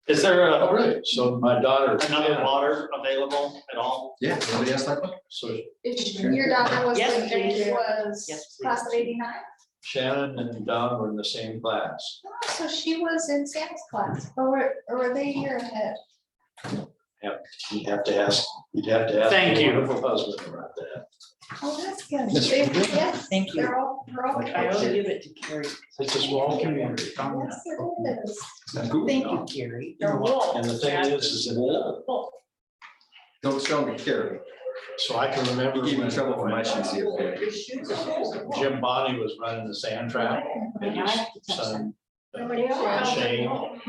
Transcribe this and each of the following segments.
Is there Oh, a, really? So my daughter. another water available at all? Yeah, nobody asked that question? So Your daughter was, Yes, the thank you. was Yes, class of please. '89? Shannon and Don were in the same class. Oh, so she was in Sam's class, or were they a year ahead? You'd have to ask your Thank you. wonderful husband about that. Oh, that's good. Yes. Yes, Thank you. they're all. I ought to give it to Carrie. It's a small community. Yes, it is. Thank you, Carrie. They're wool. And the thing is that, Don't show me Carrie. so I can remember. Give me when- trouble for my shoes the other day. Your shoes are full. Jim Bonney was running the sand trap. And his son, Shane.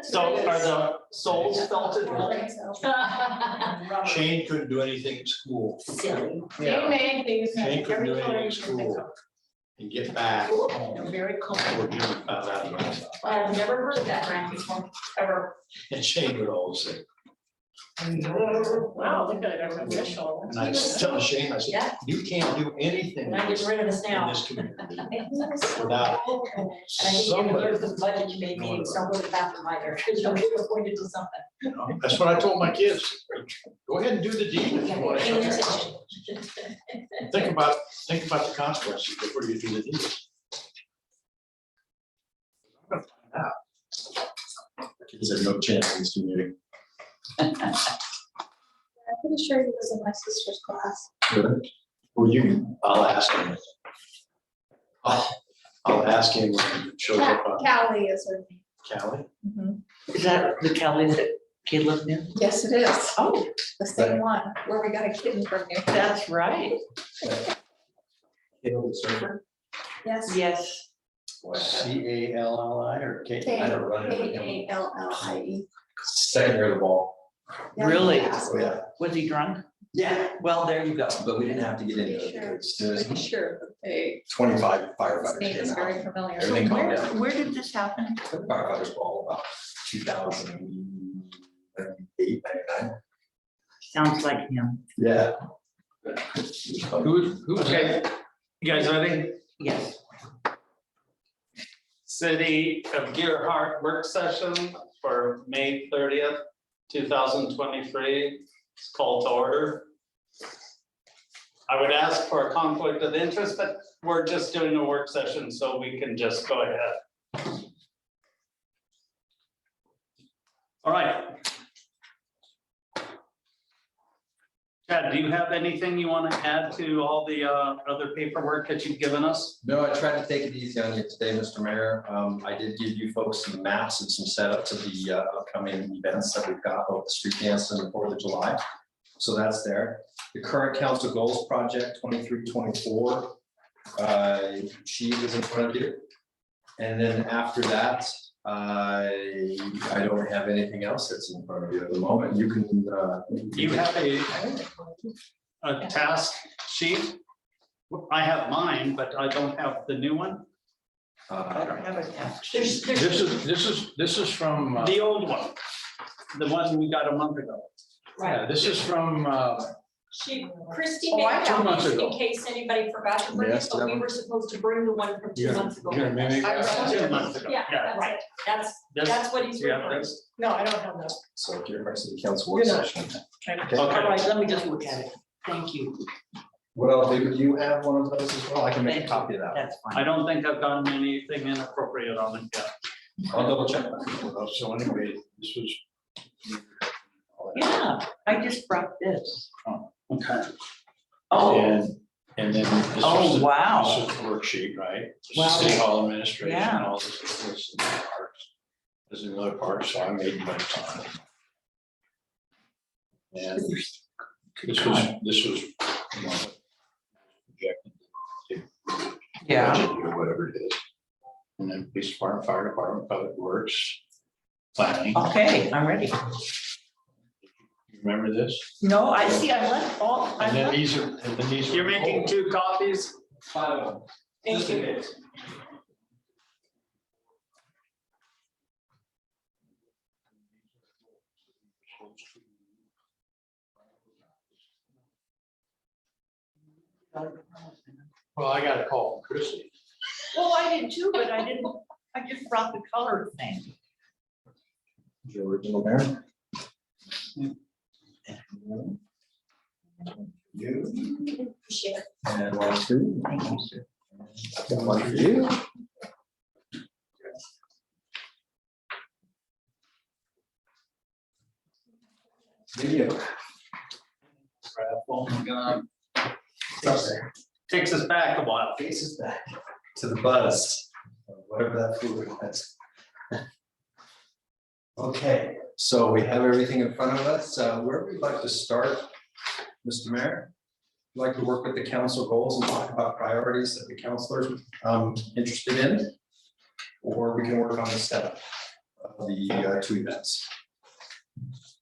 So are the soles felted? Shane couldn't do anything at school. Silly. Shane couldn't do anything at school and get back. They're very Before comfortable. Jim found out about it. I've never heard that rhyme before, ever. And Shane would always say, Wow, look at it, official. and I tell Shane, I said, Yeah, you can't do anything and I get rid of this in now. this community without And I didn't even somebody. notice the budget you made me, so I'll go to the bathroom either, because you'll get appointed to something. You know, that's what I told my kids. Go ahead and do the deed if you want Paying to. attention. Think about the consequences before you do the deed. I'm gonna find out. Kids have no chance in this community. I'm pretty sure he was in my sister's class. Well, I'll ask him. I'll ask him when he shows up on Callie is her name. Cali. Is that the Kelly that kid lived in? Yes, it is. Oh, The same one where we got a kid from you. that's right. Caleb the surfer. Yes. Yes. CALLI or K? K I don't run it with him. K-A-L-L-I-E. Second year of the ball. Really? Oh, yeah. Was he drunk? Yeah. Well, there you go. But we didn't have to get into Pretty it. sure. It's just Pretty sure that they, 25 his firefighters. name is came very out. familiar. Everything calmed Where, down. where did this happen? Firefighters ball about 2008, 99. Sounds like him. Yeah. Okay, you guys ready? Yes. City of Gearhart work session for May 30th, 2023. It's called to order. I would ask for a conflict of interest, but we're just doing a work session, so we can just go ahead. All right. Chad, do you have anything you want to add to all the other paperwork that you've given us? No, I tried to take it easy on you today, Mr. Mayor. I did give you folks some maps and some setups of the upcoming events that we've got, both the street dance and the 4th of July. So that's there. The current council goals project 23-24 sheet is in front of you. And then after that, I don't have anything else that's in front of you at the moment. You can. You have a task sheet? I have mine, but I don't have the new one. I don't have a task. There's, This is from, The old one, the one we got a month ago. right, this is from, Christie Oh, I made have 2 months copies in ago. case anybody forgot to bring it, Yes, but that we one. were supposed to bring the one from 2 months ago. Here, maybe. I brought it. 2 months ago. Yeah, that's it, This- that's what he's do you have referring. this? No, I don't have that. So if you're City Council work You're not. session. Okay. All right, let me just look at it. Thank you. Well, do you have one of those as well? I can make a Thank copy of that. That's I fine. don't think I've done anything inappropriate on it yet. I'll double check that. So anyway, this was. Yeah, I just brought this. Okay. Oh, And then this oh, was the, wow. this was the worksheet, right? This is Wow. City Hall administration, Yeah. all this, this and that parts. There's another part, so I made notes on it. And this was, you know, projected Yeah. budget or whatever it is. And then police department, fire department, public works, planning. Okay, I'm ready. You remember this? No, I see, I left all, I And then left. these are, and then these. You're making 2 copies? 5 of them. Thank you. case. Well, I got a call from Chrissy. Well, I did too, but I didn't, I just brought the colored thing. The original mayor. You. Share. And one, two. Got one for you. Video. Oh my God. Takes us back a while. Faces back to the buzz, whatever that food was. Okay, so we have everything in front of us. Where would we like to start, Mr. Mayor? Would you like to work with the council goals and talk about priorities that the councilors interested in? Or we can work on the setup of the two events.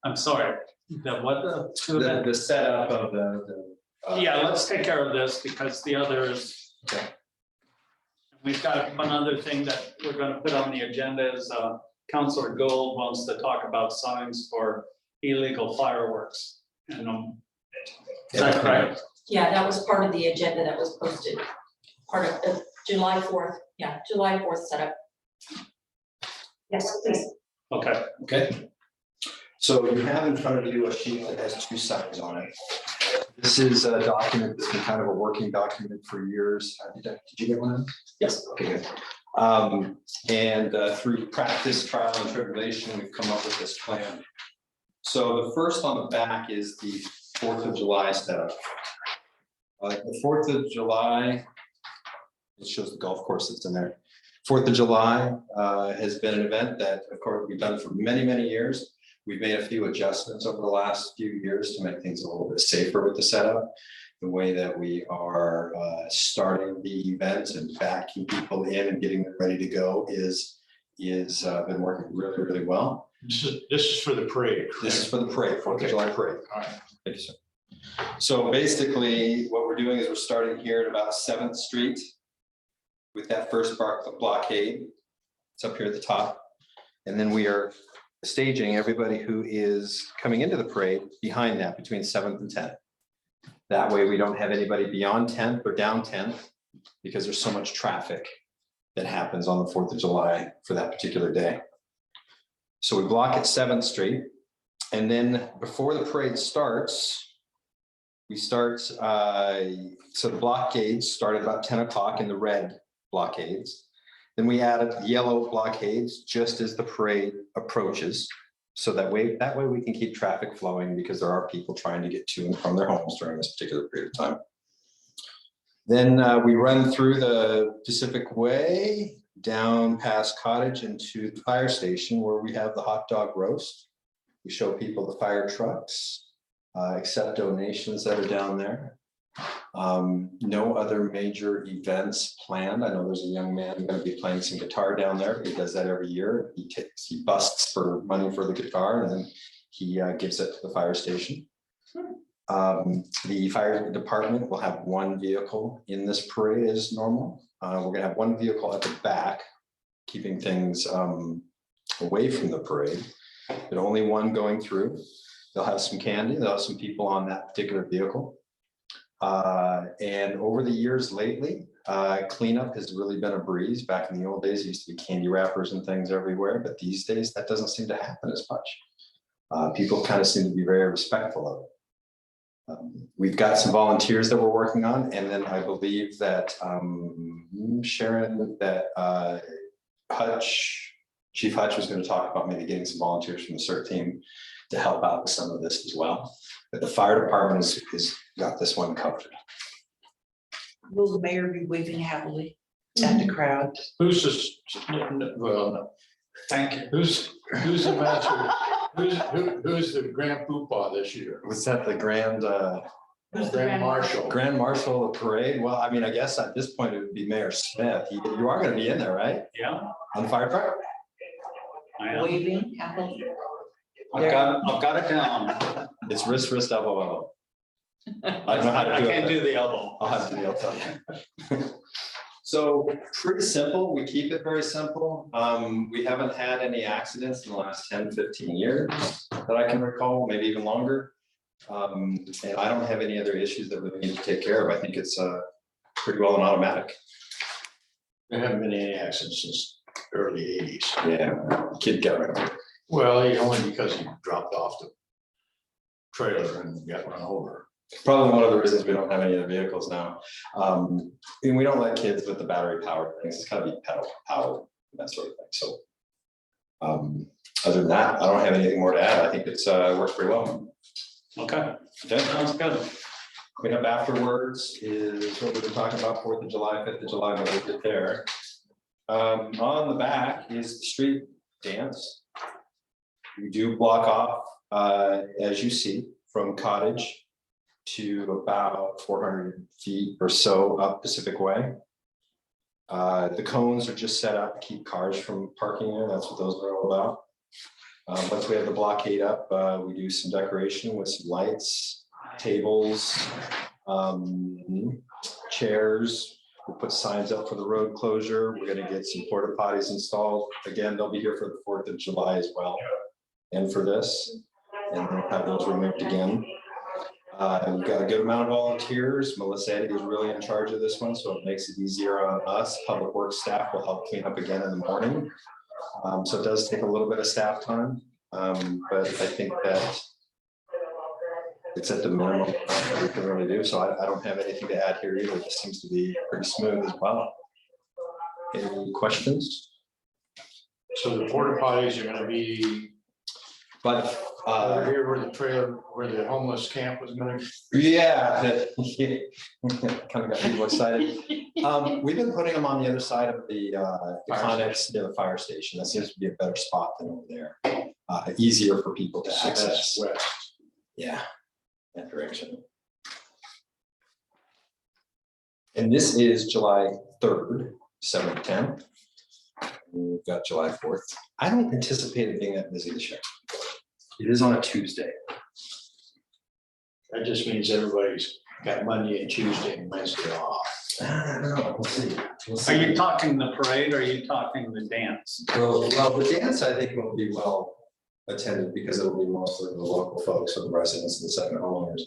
I'm sorry, The setup of the. yeah, let's take care of this because the others. Okay. We've got one other thing that we're gonna put on the agenda is Councilor Gold wants to talk about signs for illegal fireworks. And is that correct? Yeah, that was part of the agenda that was posted, part of the July 4th, yeah, July 4th setup. Yes, please. Okay, Okay. So you have in front of you a sheet that has two signs on it. This is a document that's been kind of a working document for years. Did you get one? Yes. Okay, good. And through practice, trial and tribulation, we've come up with this plan. So the first on the back is the 4th of July setup. The 4th of July, it shows the golf course that's in there. 4th of July has been an event that, of course, we've done for many, many years. We've made a few adjustments over the last few years to make things a little bit safer with the setup. The way that we are starting the event and backing people in and getting them ready to go is been working really, really well. This is for the parade. This is for the parade, 4th of July parade. All right. Thank you, sir. So basically, what we're doing is we're starting here at about 7th Street with that first blockade. It's up here at the top. And then we are staging everybody who is coming into the parade behind that between 7th and 10th. That way we don't have anybody beyond 10th or down 10th because there's so much traffic that happens on the 4th of July for that particular day. So we block at 7th Street. And then before the parade starts, we start, so the blockades start at about 10 o'clock in the red blockades. Then we added yellow blockades just as the parade approaches. So that way we can keep traffic flowing because there are people trying to get to and from their homes during this particular period of time. Then we run through the Pacific Way, down past Cottage into the fire station where we have the hot dog roast. We show people the fire trucks, accept donations that are down there. No other major events planned. I know there's a young man going to be playing some guitar down there. He does that every year. He busts for money for the guitar and then he gives it to the fire station. The fire department will have one vehicle in this parade as normal. We're going to have one vehicle at the back, keeping things away from the parade, but only one going through. They'll have some candy. They'll have some people on that particular vehicle. And over the years lately, cleanup has really been a breeze. Back in the old days, it used to be candy wrappers and things everywhere, but these days that doesn't seem to happen as much. People kind of seem to be very respectful of it. We've got some volunteers that we're working on, and then I believe that Sharon, that Chief Hutch was going to talk about maybe getting some volunteers from the CERT team to help out with some of this as well. But the fire department has got this one covered. Will the mayor be waving happily at the crowd? Who's this? Well, no. thank you. Who's the master? Who's the grand poobah this year? Was that the grand Grand Marshal. Grand Marshal of the parade? Well, I mean, I guess at this point it would be Mayor Smith. You are going to be in there, right? Yeah, On the fire truck? I am. Waving happily? I've got it down. It's wrist, elbow, elbow. I don't know how to I do can't it. do the elbow. I'll have to be able to tell you. So pretty simple. We keep it very simple. We haven't had any accidents in the last 10, 15 years that I can recall, maybe even longer. And I don't have any other issues that we need to take care of. I think it's pretty well an automatic. There haven't been any accidents since early 80s. Yeah, kid got rid of it. Well, only because he dropped off the trailer and got run over. Probably one of the reasons we don't have any other vehicles now. And we don't let kids with the battery powered things, it's gotta be pedal powered, that sort of thing, so. Other than that, I don't have anything more to add, I think it's worked pretty well. Okay, Okay, sounds good. cleanup afterwards is what we've been talking about, 4th of July, 5th of July, but we'll get there. On the back is the street dance. We do block off, as you see, from Cottage to about 400 feet or so up Pacific Way. The cones are just set up to keep cars from parking there. That's what those are all about. Once we have the blockade up, we do some decoration with some lights, tables, chairs. We'll put signs up for the road closure. We're gonna get some porta potties installed. Again, they'll be here for the 4th of July as well. And for this, and we'll have those removed again. And we've got a good amount of volunteers. Melissa Eddy is really in charge of this one, so it makes it easier on us. Public Works staff will help clean up again in the morning. So it does take a little bit of staff time, but I think that it's at the minimum that we can really do. So I don't have anything to add here either. This seems to be pretty smooth as well. Any questions? So the porta potties are gonna be But over here where the trailer, where the homeless camp was gonna. yeah, kind of got people excited. We've been putting them on the other side of the Connex near the fire station. That seems to be a better spot than over there. Easier for people to access. West. Yeah, that direction. And this is July 3rd, 7 to 10. We've got July 4th. I don't anticipate it being that busy this year. It is on a Tuesday. That just means everybody's got Monday and Tuesday and Wednesday off. I don't know, we'll see. We'll Are see. you talking the parade or are you talking the dance? Well, the dance, I think, will be well attended because it'll be mostly the local folks or the residents and the second homeowners.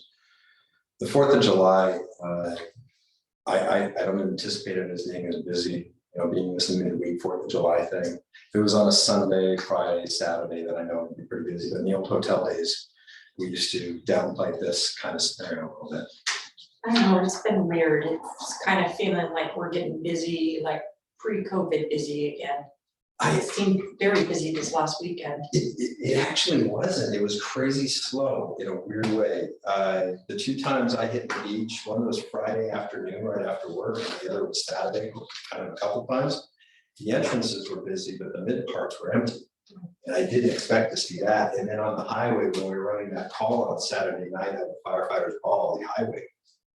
The 4th of July, I don't anticipate it as being as busy, being this midweek 4th of July thing. If it was on a Sunday, Friday, Saturday, then I know it'd be pretty busy, but in the old hotel days, we used to downplay this kind of scenario a little bit. I don't know, it's been weird. It's kind of feeling like we're getting busy, like pre-COVID busy again. It seemed very busy this last weekend. It actually wasn't. It was crazy slow in a weird way. The 2 times I hit the beach, one was Friday afternoon right after work, and the other was Saturday, kind of a couple times. The entrances were busy, but the mid parts were empty. And I didn't expect to see that. And then on the highway, when we were running that call on Saturday night at the firefighters' call, the highway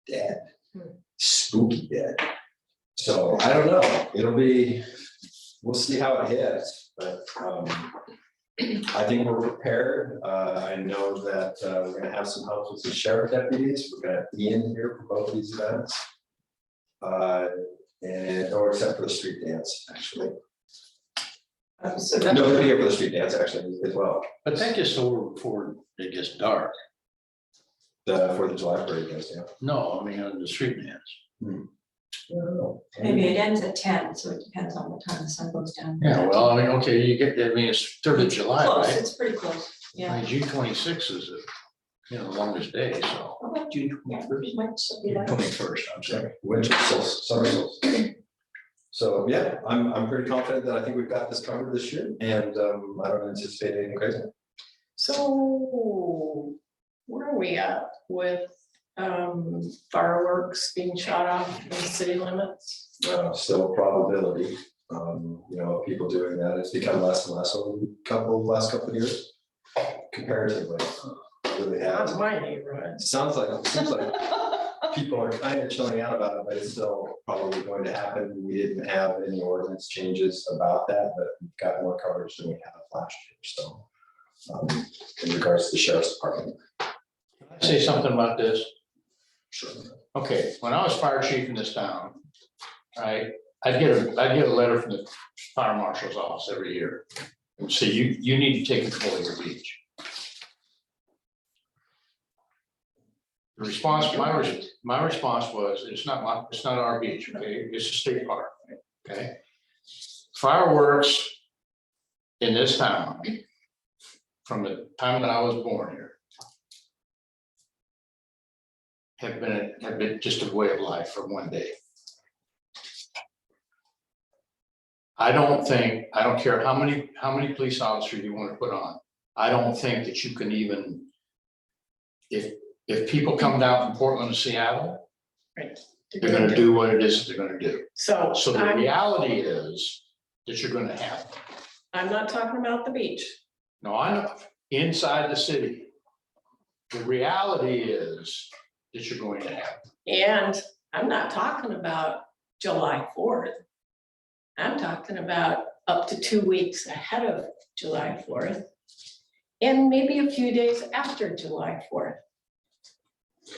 dead, spooky dead. So I don't know. We'll see how it hits, but I think we're prepared. I know that we're gonna have some help with the sheriff deputies. We're gonna have Ian here for both of these events. Or except for the street dance, actually. So No, they're here for the street dance actually as well. But that gets over before it gets dark. The 4th of July parade goes, yeah. No, I mean, on the street dance. I don't know. maybe it ends at 10, so it depends on what time the sun goes down. Yeah, well, I mean, okay, it's 3rd of July, Close, right? it's pretty close, I yeah. mean, June 26th is the longest day, so. How about June 21st? Might still be like- 21st, I'm sorry. Winter solstice, summer solstice. So, yeah, I'm pretty confident that I think we've got this covered this year, and I don't anticipate anything crazy. So where are we at with fireworks being shot off in the city limits? Still a probability, people doing that. It's become less and less over the last couple of years comparatively. It really has. Not my neighborhood. It seems like people are kind of chilling out about it, but it's still probably going to happen. We didn't have any ordinance changes about that, but we've got more coverage than we had last year. So in regards to the sheriff's department. Can I say something about this? Sure. Okay, when I was fire chief in this town, right, I'd get a letter from the fire marshal's office every year. It would say, you need to take control of your beach. The response, my response was, it's not our beach, okay, it's a state park, okay? Fireworks in this town from the time that I was born here have been just a way of life for one day. I don't care how many police officers you want to put on. I don't think that you can even, if people come down from Portland to Seattle, Right. they're gonna do what it is that they're gonna do. So So the reality is that you're gonna have, I'm not talking about the beach. no, I know, inside the city. The reality is that you're going to have. And I'm not talking about July 4th. I'm talking about up to 2 weeks ahead of July 4th. And maybe a few days after July 4th.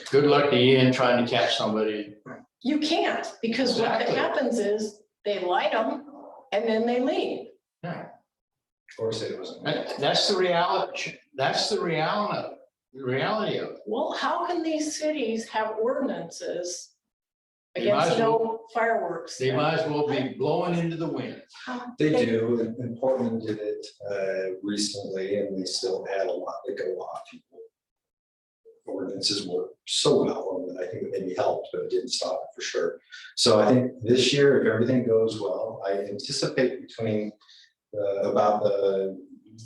Good luck to you in trying to catch somebody. You can't, because what Exactly. happens is they light them and then they leave. Or say it wasn't. That's the reality, reality of it. Well, how can these cities have ordinances They might against as well- no fireworks? They might as well be blowing into the wind. They do, and Portland did it recently, and they still had a lot that go off. Ordinances work so well, and I think it maybe helped, but it didn't stop it for sure. So I think this year, if everything goes well, I anticipate between about the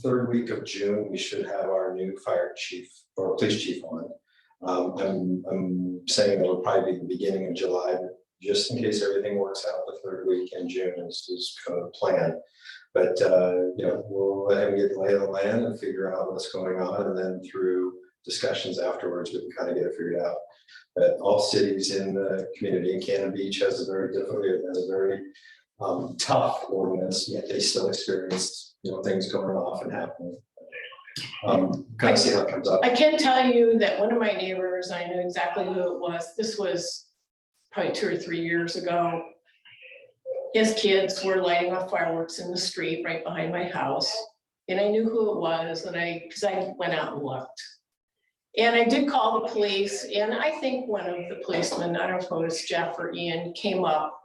third week of June, we should have our new fire chief or police chief on. I'm saying it'll probably be the beginning of July, but just in case everything works out, the third week in June is kind of the plan. But we'll let him get the lay of the land and figure out what's going on, and then through discussions afterwards, we can kind of get it figured out. But all cities in the community, and Cannon Beach has a very tough ordinance, yet they still experience things going off and happening. Kind of see how it comes up. I can tell you that one of my neighbors, I knew exactly who it was. This was probably 2 or 3 years ago. His kids were lighting off fireworks in the street right behind my house. And I knew who it was, and because I went out and looked. And I did call the police, and I think one of the policemen, I don't know if it was Jeff or Ian, came up.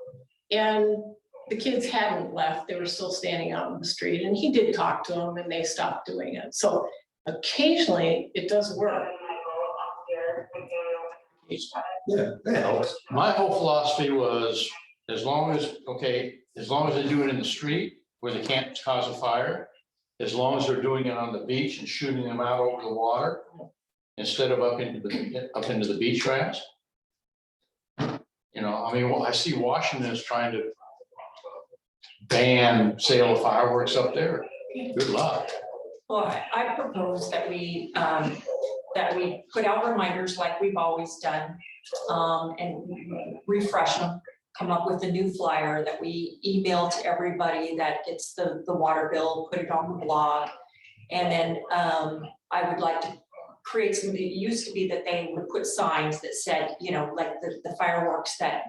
And the kids hadn't left, they were still standing out in the street, and he did talk to them and they stopped doing it. So occasionally it does work. Yeah, that helps. My whole philosophy was, as long as they do it in the street where they can't cause a fire, as long as they're doing it on the beach and shooting them out over the water, instead of up into the beach grass. I see Washington is trying to ban sale of fireworks up there. Good luck. Well, I propose that we put out reminders like we've always done, and refresh them, come up with a new flyer that we email to everybody that gets the water bill, put it on the blog. And then I would like to create some, it used to be that they would put signs that said, like the fireworks that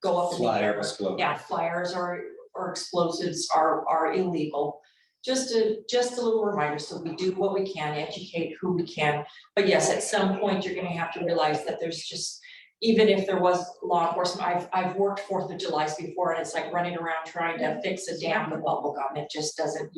go up in the air. Yeah, flyers or explosives are illegal. Just a little reminder, so we do what we can, educate who we can. But yes, at some point, you're gonna have to realize that there's just, even if there was law enforcement, I've worked 4th of July's before, and it's like running around trying to fix a dam with bubble gum. It just doesn't,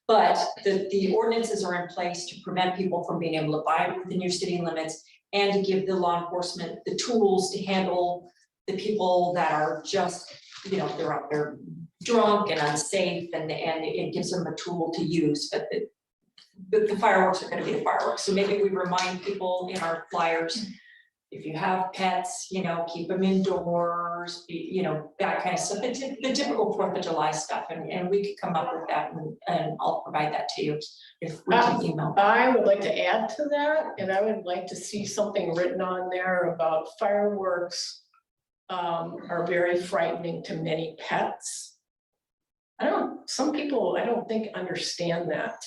But the ordinances are in place to prevent people from being able to buy within your city limits, and to give the law enforcement the tools to handle the people that are just, they're out there drunk and unsafe, and it gives them a tool to use. But the fireworks are gonna be the fireworks. So maybe we remind people in our flyers, if you have pets, keep them indoors, that kind of stuff, the typical 4th of July stuff. And we could come up with that, and I'll provide that to you if we can email. I would like to add to that, and I would like to see something written on there about fireworks are very frightening to many pets. Some people, I don't think understand that.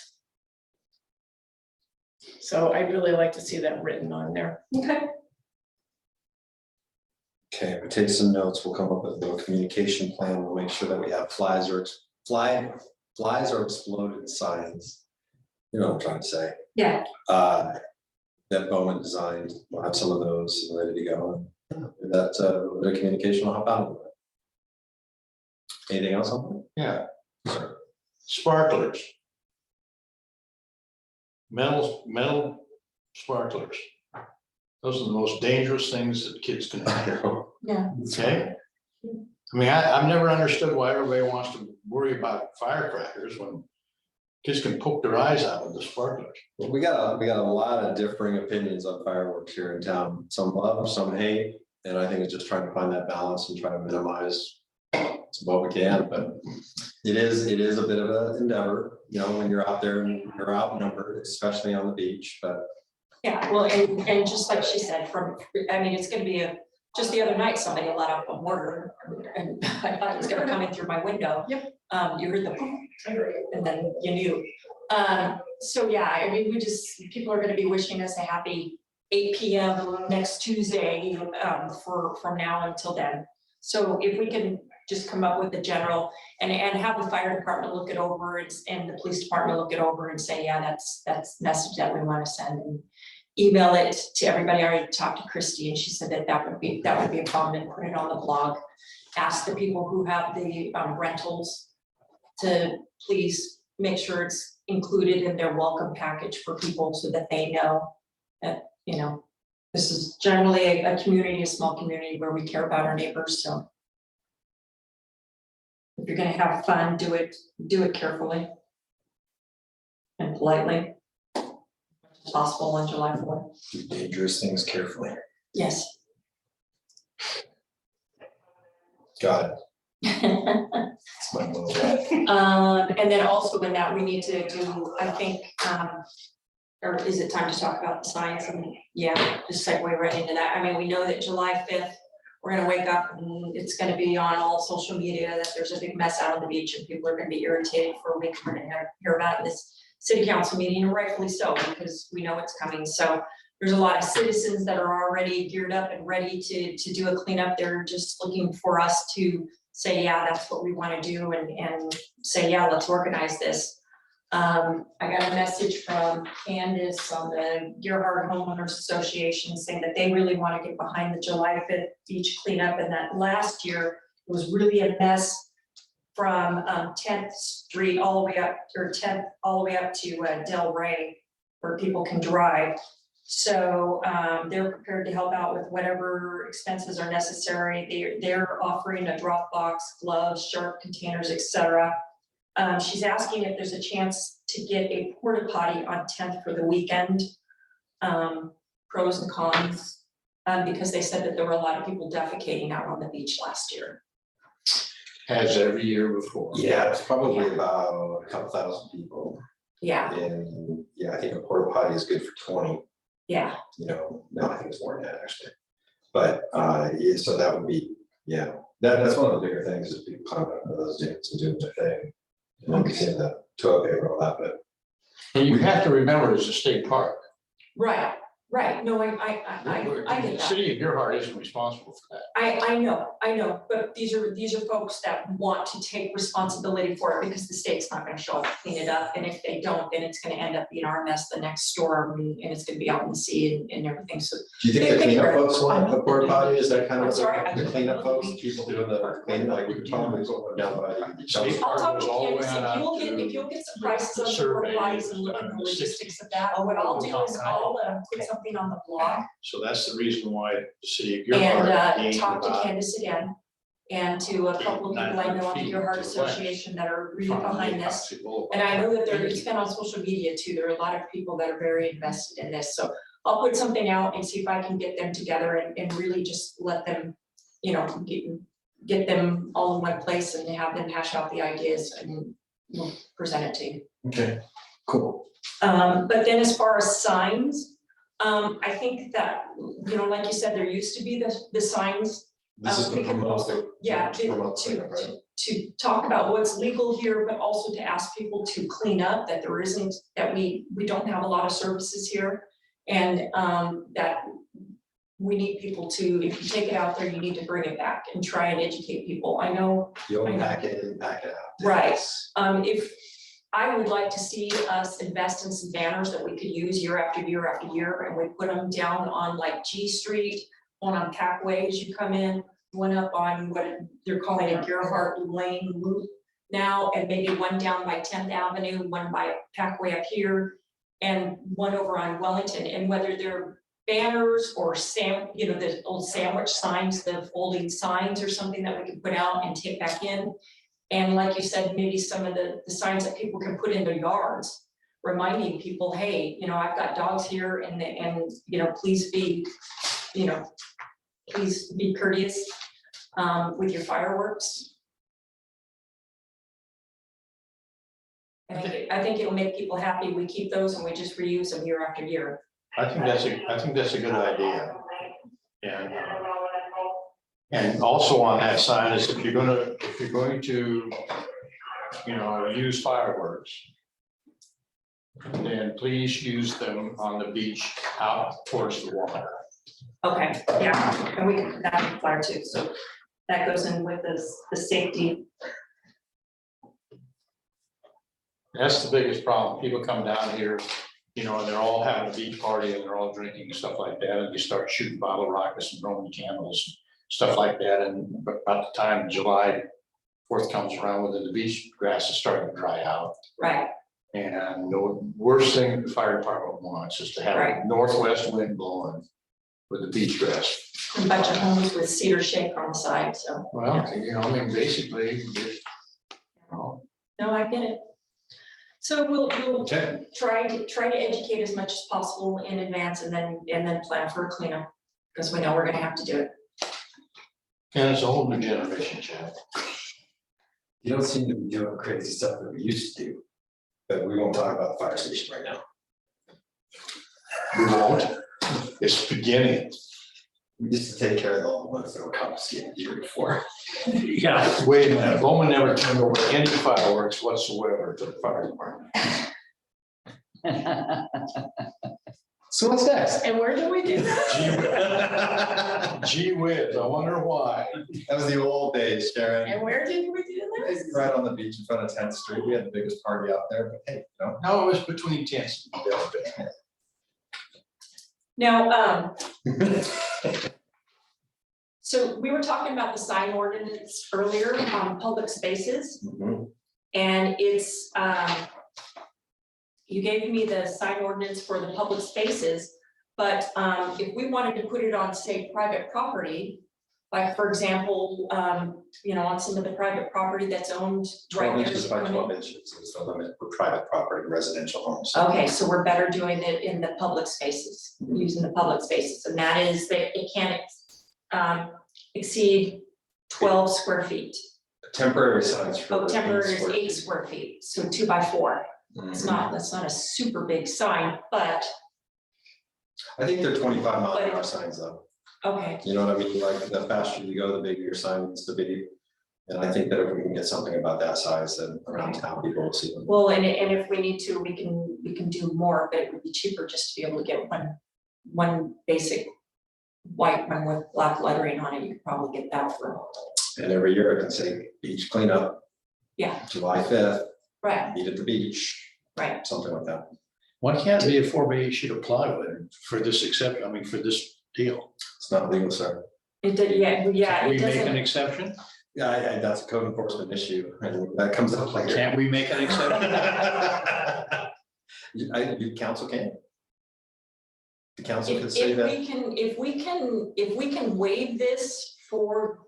So I'd really like to see that written on there. Okay. Okay, we take some notes, we'll come up with a little communication plan, we'll make sure that we have flies or exploded signs. You know what I'm trying to say? Yeah. That Bowman designed, we'll have some of those ready to go. That the communication will help out a little bit. Anything else on Yeah. Sparklers. metal sparklers. Those are the most dangerous things that kids can have. Yeah. Okay? I mean, I've never understood why everybody wants to worry about firecrackers when kids can poke their eyes out with the sparklers. We got a lot of differing opinions on fireworks here in town. Some love, some hate, and I think it's just trying to find that balance and try to minimize what we can, but it is a bit of an endeavor, you know, when you're out there and you're outnumbered, especially on the beach, but Yeah, well, and just like she said, it's gonna be just the other night, somebody let out a mortar, and I thought it was gonna come in through my window. Yep. You heard the boom, and then you knew. So yeah, I mean, people are gonna be wishing us a happy 8 PM next Tuesday, from now until then. So if we can just come up with a general, and have the fire department look it over, and the police department look it over and say, yeah, that's message that we wanna send, and email it to everybody. I already talked to Christy, and she said that would be a problem, and put it on the blog. Ask the people who have the rentals to please make sure it's included in their welcome package for people, so that they know that, you know, this is generally a community, a small community where we care about our neighbors, so. If you're gonna have fun, do it carefully and politely, as much as possible on July 4th. do dangerous things carefully. Yes. Got it. That's my little. And then also in that, we need to do, I think, or is it time to talk about the signs? And yeah, just segue right into that. I mean, we know that July 5th, we're gonna wake up and it's gonna be on all social media that there's a big mess out on the beach, and people are gonna be irritated for a week. We're gonna hear about it in this city council meeting, and rightfully so, because we know it's coming. So there's a lot of citizens that are already geared up and ready to do a cleanup. They're just looking for us to say, yeah, that's what we wanna do, and say, yeah, let's organize this. I got a message from Candace on the Gerhard Homeowners Association saying that they really want to get behind the July 5th beach cleanup, and that last year was really a mess from 10th Street all the way up, or 10th all the way up to Del Rey, where people can drive. So they're prepared to help out with whatever expenses are necessary. They're offering a drop box, gloves, sharp containers, etc. She's asking if there's a chance to get a porta potty on 10th for the weekend. Pros and cons, because they said that there were a lot of people defecating out on the beach last year. As every year before. Yeah, it's probably about a couple thousand people, Yeah, and yeah, I think a porta potty is good for 20. yeah, You know, no, I think it's more than that actually. But yeah, so that would be, yeah, that's one of the bigger things, is people coming up with those dates and doing their thing. And then we see the toilet paper, all that, but And you have to remember, it's a state park. right, no, I get The that. city of Gerhard isn't responsible for that. I know, but these are folks that want to take responsibility for it, because the state's not gonna show up to clean it up, and if they don't, then it's gonna end up being our mess the next storm, and it's gonna be out in the sea and everything, so. do you think the They cleanup care. folks want a porta potty? Is that kind I'm of sorry, the cleanup folks, people doing the cleanup, like we were talking about down by the State I'll talk to All the way Candace, on out if you'll get some prices on the survey, bodies and look at the logistics of that, what I'll do is I'll put something on the blog. So that's the reason why the city of And Gerhard gained talk to about Candace again, and to a couple of people I know on the Gerhard Association that are really behind this. And I know that it's been on social media too, there are a lot of people that are very invested in this, so I'll put something out and see if I can get them together and really just let them, you know, get them all in one place and have them hash out the ideas, and we'll present it to you. Okay, cool. But then as far as signs, I think that, you know, like you said, there used to be the signs. This is we the can promote. also- Yeah, to talk about what's legal here, but also to ask people to clean up, that there isn't, that we don't have a lot of services here. And that we need people to, if you take it out there, you need to bring it back and try and educate people. I know, You'll I know. pack it and pack it out. Right. If, I would like to see us invest in some banners that we could use year after year after year, and we put them down on like G Street, one on Packway as you come in, one up on what they're calling a Gerhard Lane loop now, and maybe one down by 10th Avenue, one by Packway up here. and one over on Wellington, and whether they're banners or the old sandwich signs, the folding signs or something that we can put out and take back in. And like you said, maybe some of the signs that people can put in their yards, reminding people, hey, I've got dogs here and please be, please be courteous with your fireworks. I think it'll make people happy. We keep those and we just reuse them year after year. I think that's a good idea. And also on that sign is if you're going to, use fireworks, then please use them on the beach out towards the water. Okay, yeah, and we can put that in fire too, so that goes in with the safety. That's the biggest problem. People come down here, and they're all having a beach party and they're all drinking and stuff like that, and you start shooting bottle rockets and Roman candles, stuff like that, and about the time July 4th comes around, within the beach grass is starting to dry out. Right. And the worst thing the fire department wants is to have a northwest wind blowing with the beach grass. A bunch of homes with cedar shake on the side, so. Well, basically, No, I get it. So we'll okay. try to educate as much as possible in advance and then plan for a cleanup, because we know we're gonna have to do it. And it's a whole new generation, Chad. You don't seem to be doing crazy stuff that we used to do, but we won't talk about the fire station right now. We won't. It's beginning. We used to take care of all the ones that were confiscated the year before. Yeah. Wait a minute, Bowman never turned over any fireworks whatsoever to the fire department. So what's next? And where do we do that? Gee whiz, I wonder why. That was the old days, Sharon. And where did we do this? Right on the beach in front of 10th Street. We had the biggest party out there, but hey, No, it was between tents. Now, so we were talking about the sign ordinance earlier on public spaces, Mhm. and it's, you gave me the sign ordinance for the public spaces, but if we wanted to put it on, say, private property, like, for example, on some of the private property that's owned right 12 there. inches by 12 inches is the limit for private property, residential homes. Okay, so we're better doing it in the public spaces, using the public spaces, and that is that it can't exceed 12 square feet. Temporary signs for. Oh, temporary is 8 8 square square feet, so 2 by 4. feet. It's Mhm. not, that's not a super big sign, but, I think they're 25-mile-an-hour signs though. okay, You know what I mean? Like the faster you go, the bigger your sign needs to be. And I think that if we can get something about that size, then around town, people will see them. well, and if we need to, we can do more, but it would be cheaper just to be able to get one basic white one with black lettering on it. You could probably get that for, And every year I can say beach cleanup. Yeah. July 5th, right, meet at the beach, right. something like that. Why can't it be a 4x8 sheet of plywood for this exception, for this deal? It's not legal, sir. It did, yeah, Can it we make an doesn't, exception? Yeah, that's a code enforcement issue and that comes up like. Can't we make an exception? You council can. The council could say if that. we can waive this for,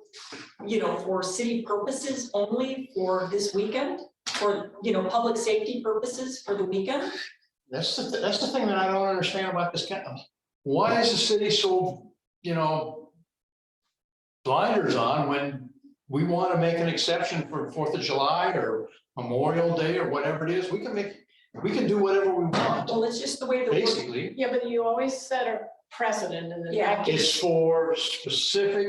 for city purposes only for this weekend, for, public safety purposes for the weekend. That's the thing that I don't understand about this county. Why is the city so, blinders on when we want to make an exception for 4th of July or Memorial Day or whatever it is? We can do whatever we want, Well, it's just the way the word, basically. Yeah, but you always set a precedent and then Yeah. that It's for specific,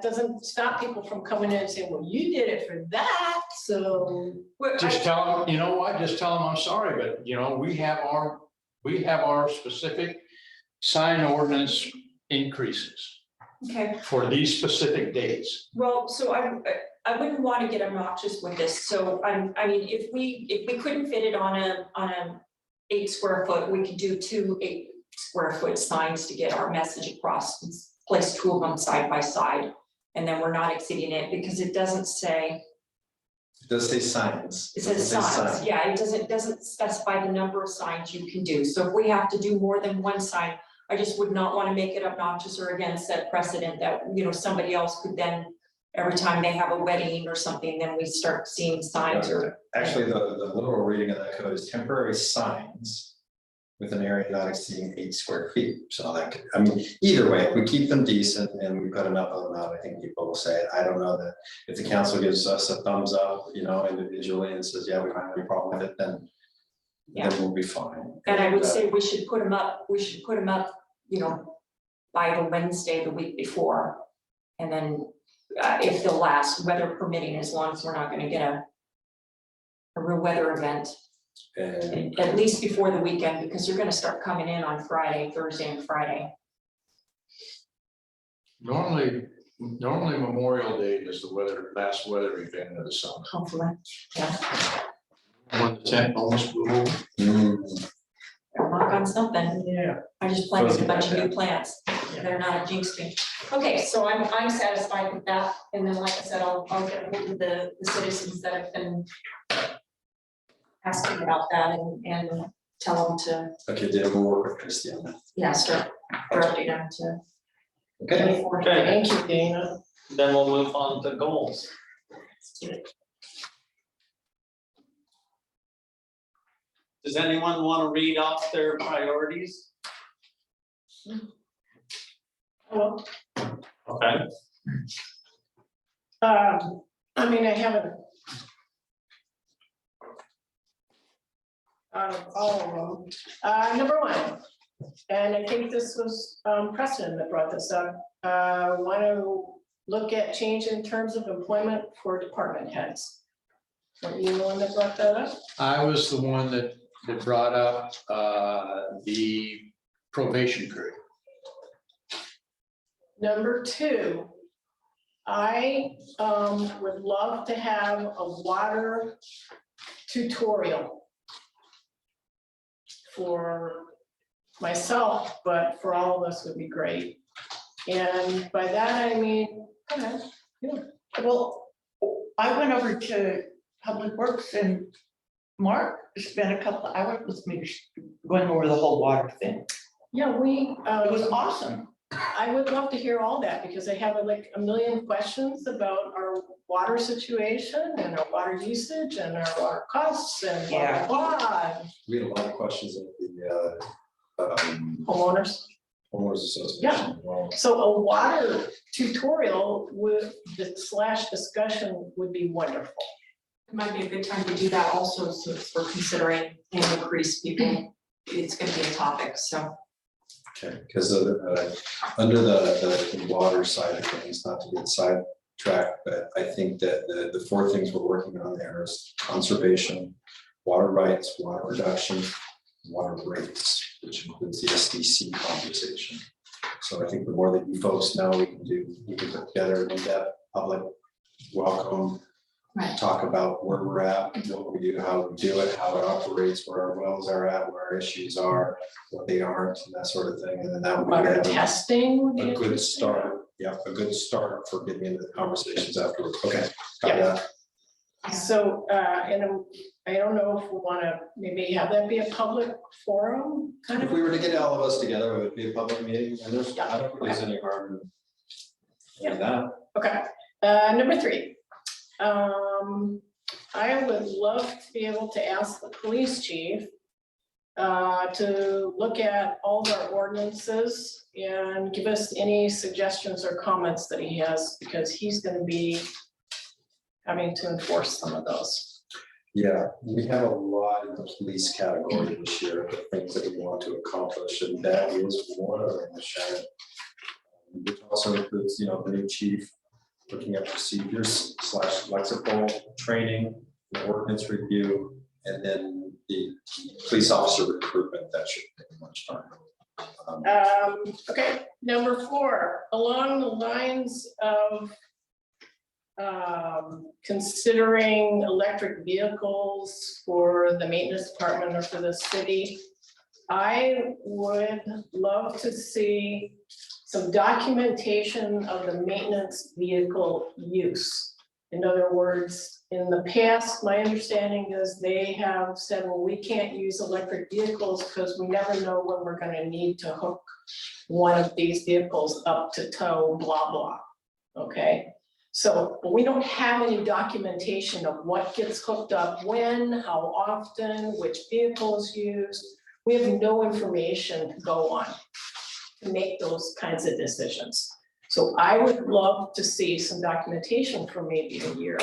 doesn't stop people from coming in and saying, well, you did it for that, so. just tell them, you know what, just tell them I'm sorry, but we have our specific sign ordinance increases okay, for these specific dates. well, so I wouldn't want to get obnoxious with this, so I mean, if we couldn't fit it on a 8 square foot, we could do 2 8 square foot signs to get our message across, and place 2 of them side by side, and then we're not exceeding it, because it doesn't say, It does say signs. It says Doesn't say signs, sign. yeah, it doesn't specify the number of signs you can do. So if we have to do more than one sign, I just would not want to make it obnoxious or again set precedent that, you know, somebody else could then, every time they have a wedding or something, then we start seeing signs or. Actually, the literal reading of that code is temporary signs with an area not exceeding 8 square feet. So that could, I mean, either way, if we keep them decent and we put enough of them out, I think people will say it. I don't know that if the council gives us a thumbs up, you know, individually and says, yeah, we don't have any problem with it, then we'll be fine. And I would say we should put them up, you know, by the Wednesday, the week before. And then if they'll last, weather permitting, as long as we're not gonna get a real weather event, And at least before the weekend, because you're gonna start coming in on Friday, Thursday and Friday. Normally Memorial Day is the last weather event of the summer. Hopefully, yeah, When the tent almost blew over. knock on something. Yeah. I just planted a bunch of new plants, they're not a jinx me. Okay, so I'm satisfied with that, and then like I said, I'll get hold of the citizens that have been asking about that and tell them to, okay, Dave, we'll work with Christie on that. yeah, start directing them to. Okay, Okay, Thank you, Dana. then we'll move on to goals. Does anyone want to read off their priorities? Well, Okay, I mean, I haven't. Out of all of them, number one, and I think this was Preston that brought this up. Want to look at change in terms of employment for department heads. Were you the one that brought that up? I was the one that brought up the probation period. Number two, I would love to have a water tutorial for myself, but for all of us would be great. And by that, I mean, Well, I went over to Public Works and Mark spent a couple of hours with me going over the whole water thing. yeah, It was awesome. I would love to hear all that because I have like a million questions about our water situation and our water usage and our water costs and blah, blah, blah. we had a lot of questions at the Homeowners. homeowners association. Well, So a water tutorial with the / discussion would be wonderful. It might be a good time to do that also, since we're considering an increase people, it's gonna be a topic, so. okay, because under the water side of things, not to get sidetracked, but I think that the 4 things we're working on there is conservation, water rights, water reduction, water rates, which includes the SDC conversation. So I think the more that you folks know, we can put together an in-depth public welcome. Right. Talk about where we're at, what we do, how we do it, how it operates, where our wells are at, where our issues are, what they aren't, and that sort of thing. And then that would Water be testing would be a good interesting. start. Yeah, a good start for getting into the conversations afterwards. Okay, got that. So, and I don't know if we wanna maybe have that be a public forum, kind If of. we were to get all of us together, it would be a public meeting, and I don't think there's any harm in that. Okay, number 3. I would love to be able to ask the police chief to look at all of our ordinances and give us any suggestions or comments that he has, because he's gonna be having to enforce some of those. Yeah, we have a lot in the police category this year, the things that we want to accomplish, and that is one of them, Sharon. Which also includes, you know, the new chief, looking at procedures / lexical training, the ordinance review, and then the police officer recruitment. That should take much time. Okay, number 4, along the lines of considering electric vehicles for the maintenance department or for the city, I would love to see some documentation of the maintenance vehicle use. In other words, In the past, my understanding is they have said, well, we can't use electric vehicles because we never know when we're gonna need to hook one of these vehicles up to tow, blah, blah. Okay, so but we don't have any documentation of what gets hooked up when, how often, which vehicle is used. We have no information to go on to make those kinds of decisions. So I would love to see some documentation for maybe a year.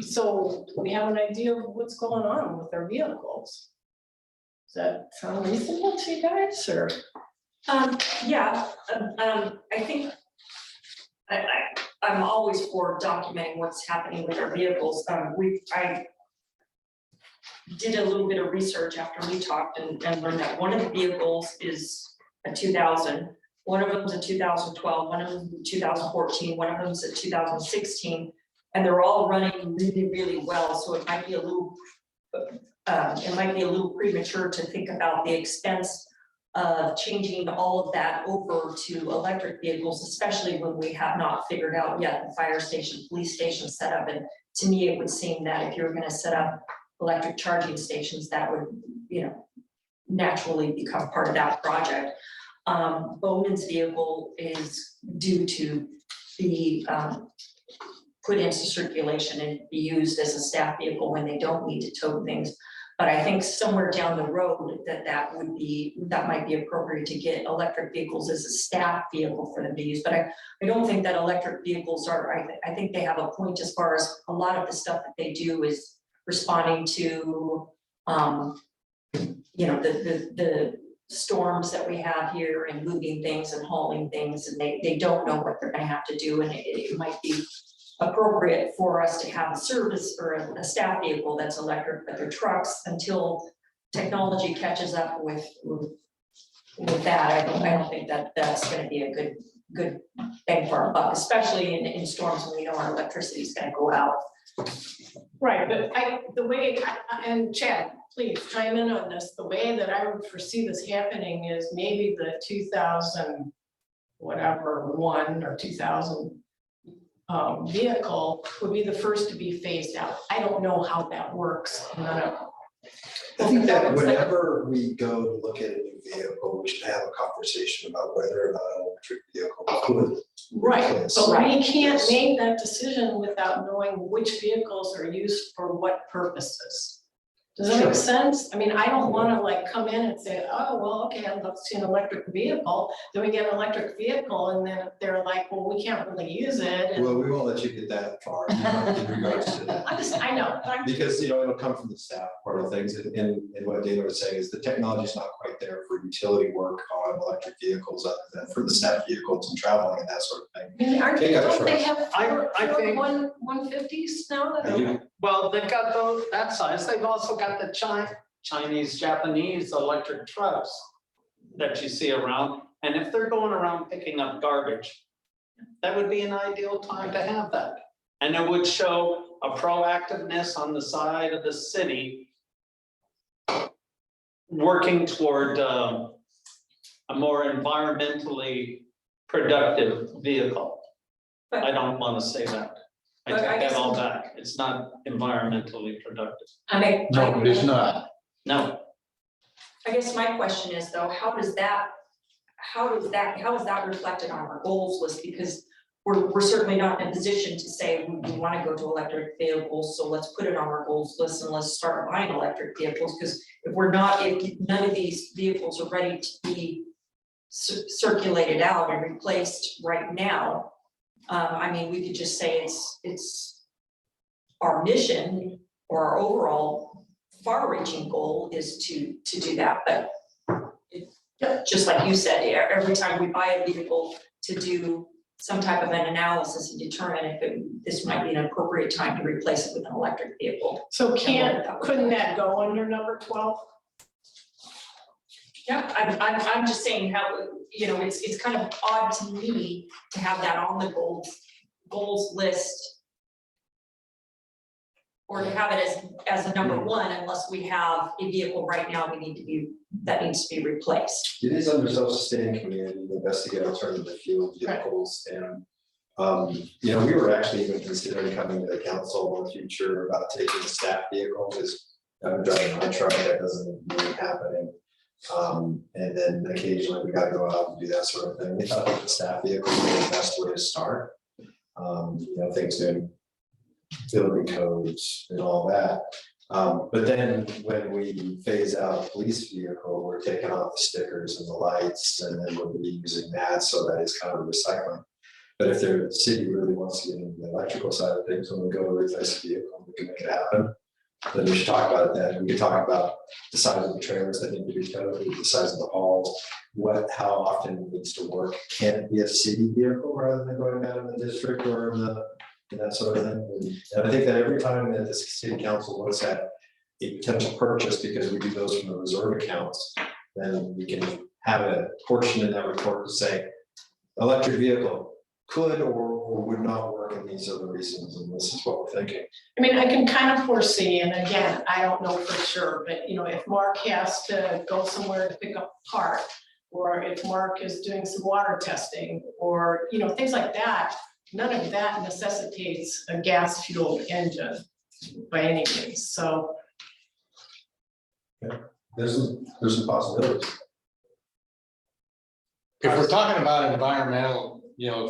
So we have an idea of what's going on with our vehicles. Does that sound reasonable to you guys, or? Yeah, I think I'm always for documenting what's happening with our vehicles. I did a little bit of research after we talked and learned that one of the vehicles is a 2000, one of them's a 2012, one of them's a 2014, one of them's a 2016, and they're all running really, really well. So it might be a little premature to think about the expense of changing all of that over to electric vehicles, especially when we have not figured out yet the fire station, police station setup. And to me, it would seem that if you're going to set up electric charging stations, that would, naturally become part of that project. Bowman's vehicle is due to be put into circulation and be used as a staff vehicle when they don't need to tow things. But I think somewhere down the road that might be appropriate to get electric vehicles as a staff vehicle for them to use. But I don't think that electric vehicles are, I think they have a point as far as a lot of the stuff that they do is responding to, the storms that we have here and moving things and hauling things, and they don't know what they're gonna have to do, and it might be appropriate for us to have a service or a staff vehicle that's electric, but they're trucks until technology catches up with that. I don't think that that's going to be a good bang for our buck, especially in storms when we know our electricity is going to go out. Right, but and Chad, please chime in on this. The way that I would foresee this happening is maybe the 2000, whatever, 1 or 2000 vehicle would be the first to be phased out. I don't know how that works. I think that whenever we go to look at a new vehicle, we should have a conversation about whether or not an electric vehicle could. Right, replace but we can't make that decision without knowing which vehicles are used for what purposes. Does that make sense? I mean, I don't want to like come in and say, oh, well, okay, I'd love to see an electric vehicle. Then we get an electric vehicle and then they're like, well, we can't really use it. And Well, we won't let you get that far in regards to that. I know, but Because, it'll come from the staff part of things, and what Dana was saying is the technology is not quite there for utility work on electric vehicles other than for the staff vehicles and traveling and that sort of thing. don't they have I think- 150s now that are? Well, they've got that size. They've also got the Chinese, Japanese electric trucks that you see around. And if they're going around picking up garbage, that would be an ideal time to have that. And it would show a proactiveness on the side of the city working toward a more environmentally productive vehicle. I don't want to say that. I But I take that guess- all back. It's not environmentally productive. No, it is not. No, I guess my question is though, how is that reflected on our goals list? Because we're certainly not in a position to say we want to go to electric vehicles, so let's put it on our goals list and let's start buying electric vehicles. Because if none of these vehicles are ready to be circulated out and replaced right now, we could just say it's our mission or our overall far-reaching goal is to do that, but just like you said, every time we buy a vehicle to do some type of an analysis and determine if this might be an appropriate time to replace it with an electric vehicle. So couldn't that go under number 12? Yeah, I'm just saying how, it's kind of odd to me to have that on the goals list. Or to have it as a number 1, unless we have a vehicle right now that needs to be replaced. It is under self-sustaining community to investigate alternative fuel vehicles and You know, we were actually even considering coming to the council in the future about taking a staff vehicle, because I'm driving my truck, that doesn't really happen. And then occasionally we gotta go out and do that sort of thing. We thought that the staff vehicle would be the best way to start. You know, things doing building codes and all that. But then when we phase out a police vehicle, we're taking off the stickers and the lights, and then we'll be using that, so that is kind of recycling. But if the city really wants to get into the electrical side of things, when we go to replace a vehicle, we can make it happen. Then we should talk about that. We can talk about the size of the trailers that need to be towed, the size of the hauls, how often it needs to work. Can it be a city vehicle rather than going down in the district or in that sort of thing? And I think that every time that the city council looks at a potential purchase, because we do those from the reserve accounts, then we can have a portion in that report to say, electric vehicle could or would not work, and these are the reasons, and this is what we're thinking. I mean, I can kind of foresee, and again, I don't know for sure, but you know, if Mark has to go somewhere to pick up a part, or if Mark is doing some water testing, or you know, things like that, none of that necessitates a gas fueled engine by any means, so. There's some possibilities. If we're talking about environmental,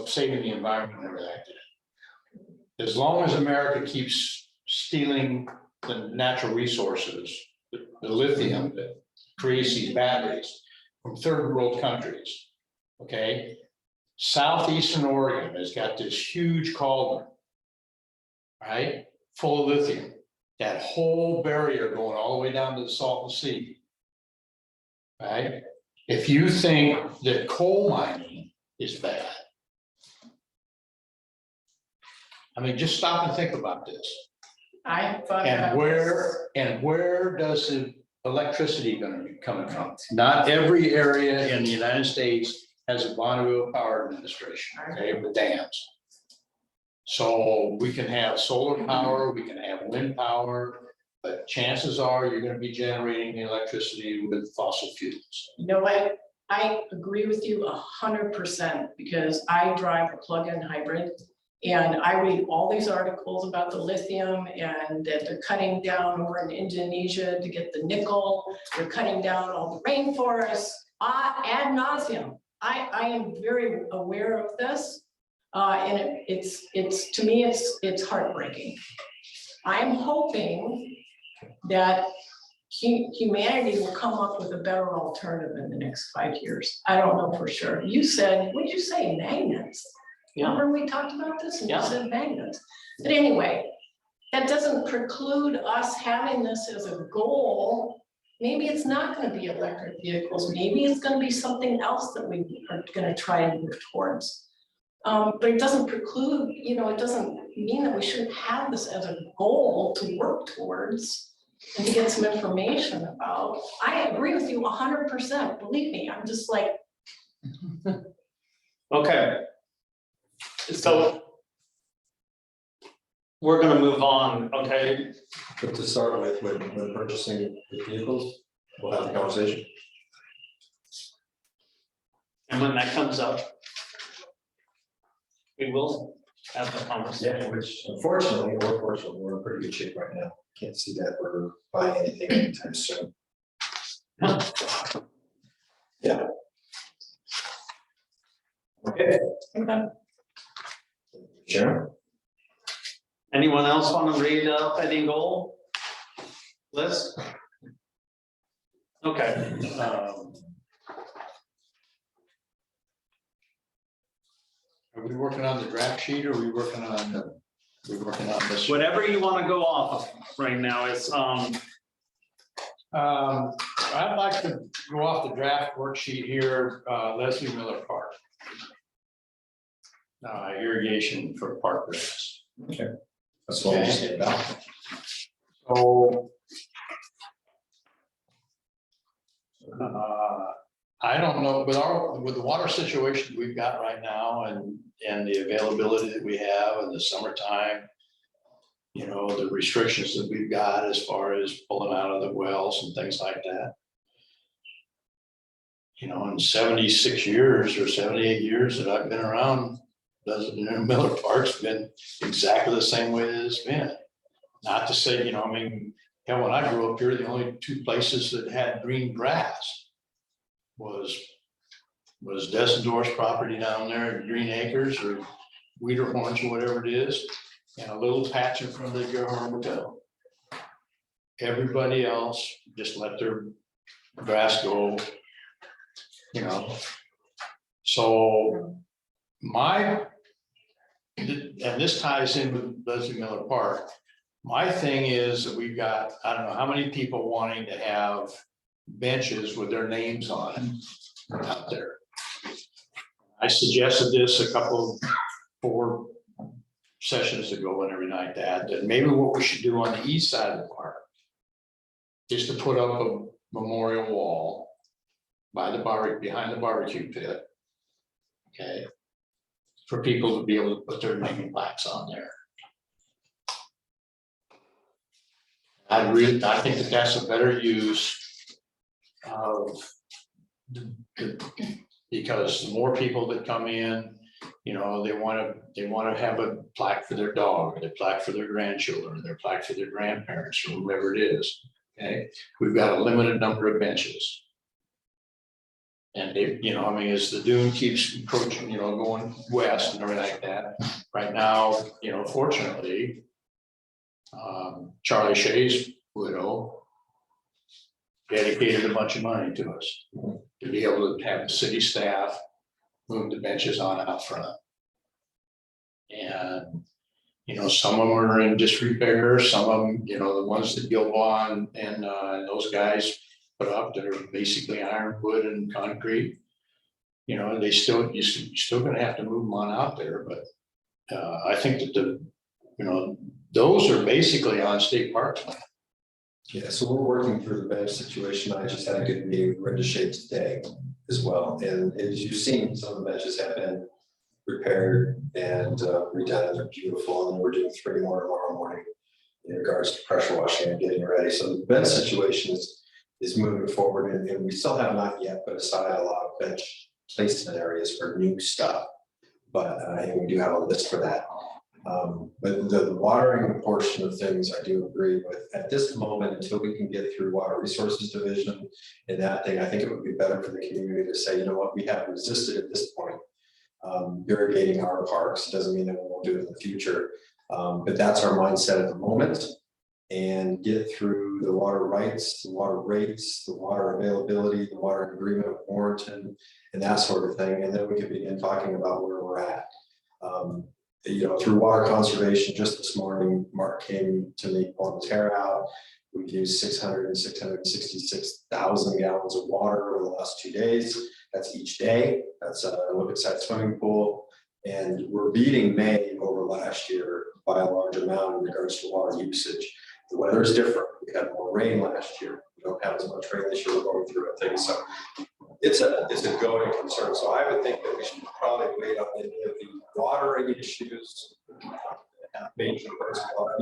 saving the environment and everything, as long as America keeps stealing the natural resources, the lithium that creates these batteries from third world countries, okay? Southeastern Oregon has got this huge cauldron, right? Full of lithium, that whole barrier going all the way down to the Salton Sea, right? If you think that coal mining is bad, I mean, just stop and think about this. I thought. And where does the electricity gonna be coming from? Not every area in the United States has a Bonneville Power Administration, okay, with dams. So we can have solar power, we can have wind power, but chances are you're gonna be generating electricity with fossil fuels. You know what? I agree with you 100% because I drive a plug-in hybrid. And I read all these articles about the lithium and that they're cutting down over in Indonesia to get the nickel. They're cutting down all the rainforests ad nauseum. I am very aware of this. And it's to me, it's heartbreaking. I'm hoping that humanity will come up with a better alternative in the next 5 years. I don't know for sure. You said, what'd you say, magnets? Remember we talked about this and you said magnets. But anyway, that doesn't preclude us having this as a goal. Maybe it's not going to be electric vehicles. Maybe it's going to be something else that we are going to try and move towards. But it doesn't preclude, it doesn't mean that we shouldn't have this as a goal to work towards and to get some information about. I agree with you 100%. Believe me, I'm just like. Okay. So we're gonna move on, okay? But to start with, when purchasing the vehicles, we'll have the conversation. And when that comes up, we will have the conversation. Yeah, which unfortunately or fortunately, we're in pretty good shape right now. Can't see that we're buying anything anytime soon. Yeah. Okay. Sharon? Anyone else want to read pending goal list? Okay. Are we working on the draft sheet or are we working on this? Whatever you want to go off of right now is, I'd like to go off the draft worksheet here, Leslie Miller Park. Irrigation for park grass. Okay. That's what we just need about. So. I don't know, with the water situation we've got right now and the availability that we have in the summertime, the restrictions that we've got as far as pulling out of the wells and things like that. In 76 years or 78 years that I've been around Miller Park's been exactly the same way that it's been. Not to say, you know, I mean, hell, when I grew up here, the only two places that had green grass was Dessendorf's property down there at Green Acres or Weederhorns or whatever it is, and a little patch in front of the Gerhard Hotel. Everybody else just let their grass go, you know. So and this ties in with Leslie Miller Park. My thing is that we've got, I don't know how many people wanting to have benches with their names on it out there. I suggested this a couple, 4 sessions ago and everything like that, that maybe what we should do on the east side of the park is to put up a memorial wall behind the barbecue pit. Okay. For people to be able to put their name plaques on there. I think that that's a better use of because the more people that come in, you know, they want to have a plaque for their dog, or their plaque for their grandchildren, or their plaque for their grandparents, or whoever it is. Okay, we've got a limited number of benches. And they, you know, I mean, as the dune keeps approaching, you know, going west and everything like that, right now, you know, fortunately, Charlie Shea's widow dedicated a bunch of money to us to be able to have the city staff move the benches on out front. And, you know, some of them are in disrepair, some of them, you know, the ones that Gilboa and those guys put up that are basically ironwood and concrete. You know, you're still gonna have to move them on out there, but I think that you know, those are basically on state parks. Yeah, so we're working through the bench situation. I just had a good meeting with Brenda Shea today as well. And as you've seen, some of the benches have been repaired and redone, and they're beautiful. And we're doing 3 more tomorrow morning in regards to pressure washing and getting ready. So the bench situation is moving forward, and we still have not yet put aside a lot of bench placement areas for new stuff. But I think we do have a list for that. But the watering portion of things, I do agree with. At this moment, until we can get through Water Resources Division and that thing, I think it would be better for the community to say, you know what, we have resisted at this point irrigating our parks. Doesn't mean that we won't do it in the future, but that's our mindset at the moment. And get through the water rights, the water rates, the water availability, the water agreement with Warrenton, and that sort of thing, and then we can begin talking about where we're at. You know, through water conservation, just this morning, Mark came to me pulling his hair out. We've used 666,000 gallons of water over the last 2 days. That's each day. That's a look-at-side swimming pool. And we're beating May over last year by a large amount in regards to water usage. The weather is different. We had more rain last year. We don't have as much rain this year. We're going through a thing. So it's a going concern. So I would think that we should probably wait on any of the watering issues. Major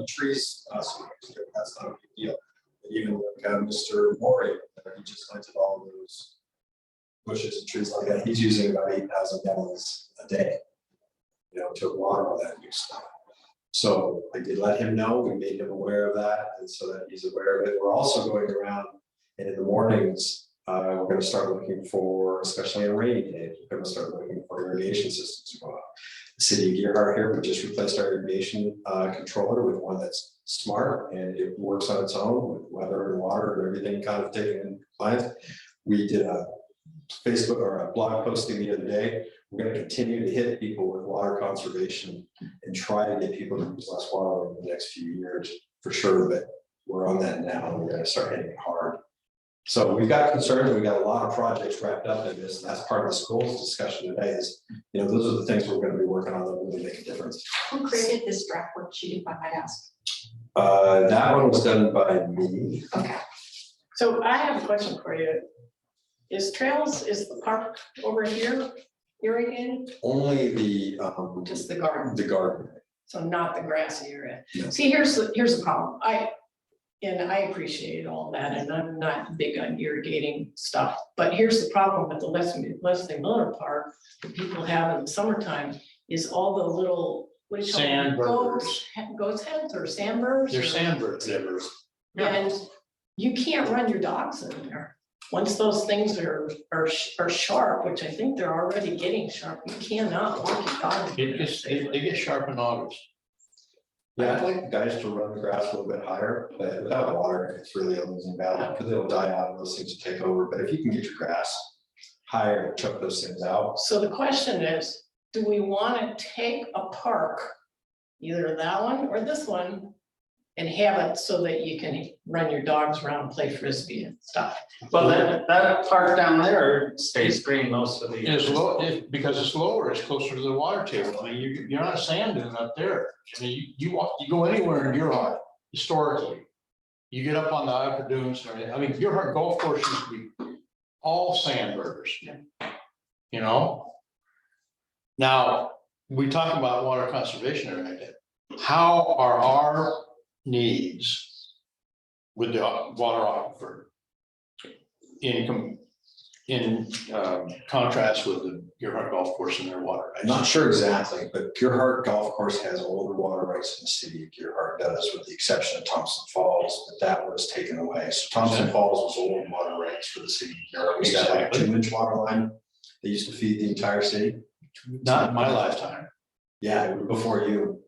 trees, so that's not a big deal. But even like Mr. Maury, he just planted all those bushes and trees like that. He's using about 8,000 gallons a day, you know, to water all that new stuff. So I did let him know. We made him aware of that, and so that he's aware of it. We're also going around, and in the mornings, we're going to start looking for, especially on rainy days, we're going to start looking for irrigation systems to go out. The city of Gerhard here, we just replaced our irrigation controller with one that's smart and it works on its own with weather and water and everything kind of taken in compliance. We did a Facebook or a blog posting the other day. We're going to continue to hit people with water conservation and try to get people to use less water in the next few years for sure. But we're on that now, and we're going to start hitting it hard. So we've got concerns. We've got a lot of projects wrapped up in this. And that's part of this goals discussion today. Is, you know, those are the things we're going to be working on that really make a difference. Who created this draft worksheet, if I might ask? That one was done by me. Okay. So I have a question for you. Is the park over here irrigated? Only the Just the garden, the garden. so not the grassy area. Yes. See, here's the problem. I appreciate all that, and I'm not big on irrigating stuff, but here's the problem with the Leslie Miller Park that people have in the summertime is all the little, what do you call them? Sandburgers. Goats heads or sandburrs? They're or- sandbirds. Yeah. And you can't run your dogs in there. Once those things are sharp, which I think they're already getting sharp, you cannot walk your dog. in It there gets, safely. they get sharp in August. Yeah, I'd like guys to run the grass a little bit higher, but without water, it's really a losing battle, because it'll die out and those things will take over, but if you can get your grass higher, chuck those things out. So the question is, do we want to take a park, either that one or this one, and have it so that you can run your dogs around and play frisbee and stuff? Well, that park down there stays green most of the year. It's low, because it's lower, it's closer to the water table. I mean, you're not sand dune up there. I mean, you go anywhere in Gearhart historically. You get up on the upper dunes, and everything. I mean, Gearhart Golf Course used to be all sandburgers. You know? Now, we talk about water conservation and everything. How are our needs with the water aquifer in contrast with the Gearhart Golf Course and their water rights? I'm not sure exactly, but Gearhart Golf Course has older water rights than the city of Gearhart does, with the exception of Thompson Falls, but that was taken away. So Thompson Falls was old water rights for the city of Gearhart. We got like a 2-inch water line. They used to feed the entire city. Not in my lifetime, Yeah, before you.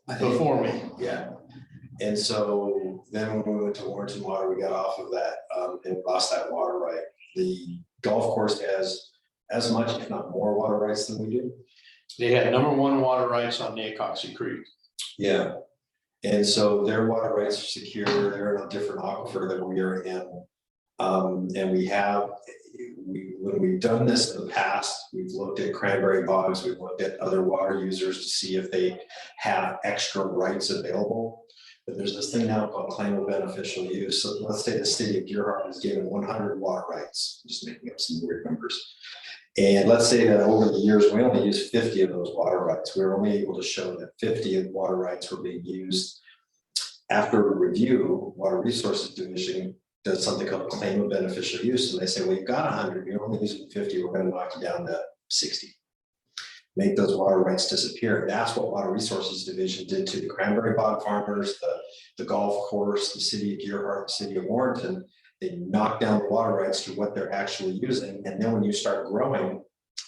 I think- before me. Yeah. And so then when we went to Warrenton Water, we got off of that and lost that water right. The golf course has as much, if not more, water rights than we do. They had #1 water rights on Neocoxie Creek. Yeah. And so their water rights are secure, they're in a different aquifer than we are in. And when we've done this in the past, we've looked at cranberry bogs, we've looked at other water users to see if they have extra rights available. But there's this thing now called claim of beneficial use. So let's say the city of Gearhart is given 100 water rights, just making up some weird numbers. And let's say that over the years, we only used 50 of those water rights. We were only able to show that 50 of the water rights were being used. After a review, Water Resources Division does something called claim of beneficial use. And they say, well, you've got 100, you're only using 50, we're gonna knock you down to 60. Make those water rights disappear. That's what Water Resources Division did to the cranberry bog farmers, the golf course, the city of Gearhart, the city of Warrenton. They knock down the water rights to what they're actually using. And then when you start growing,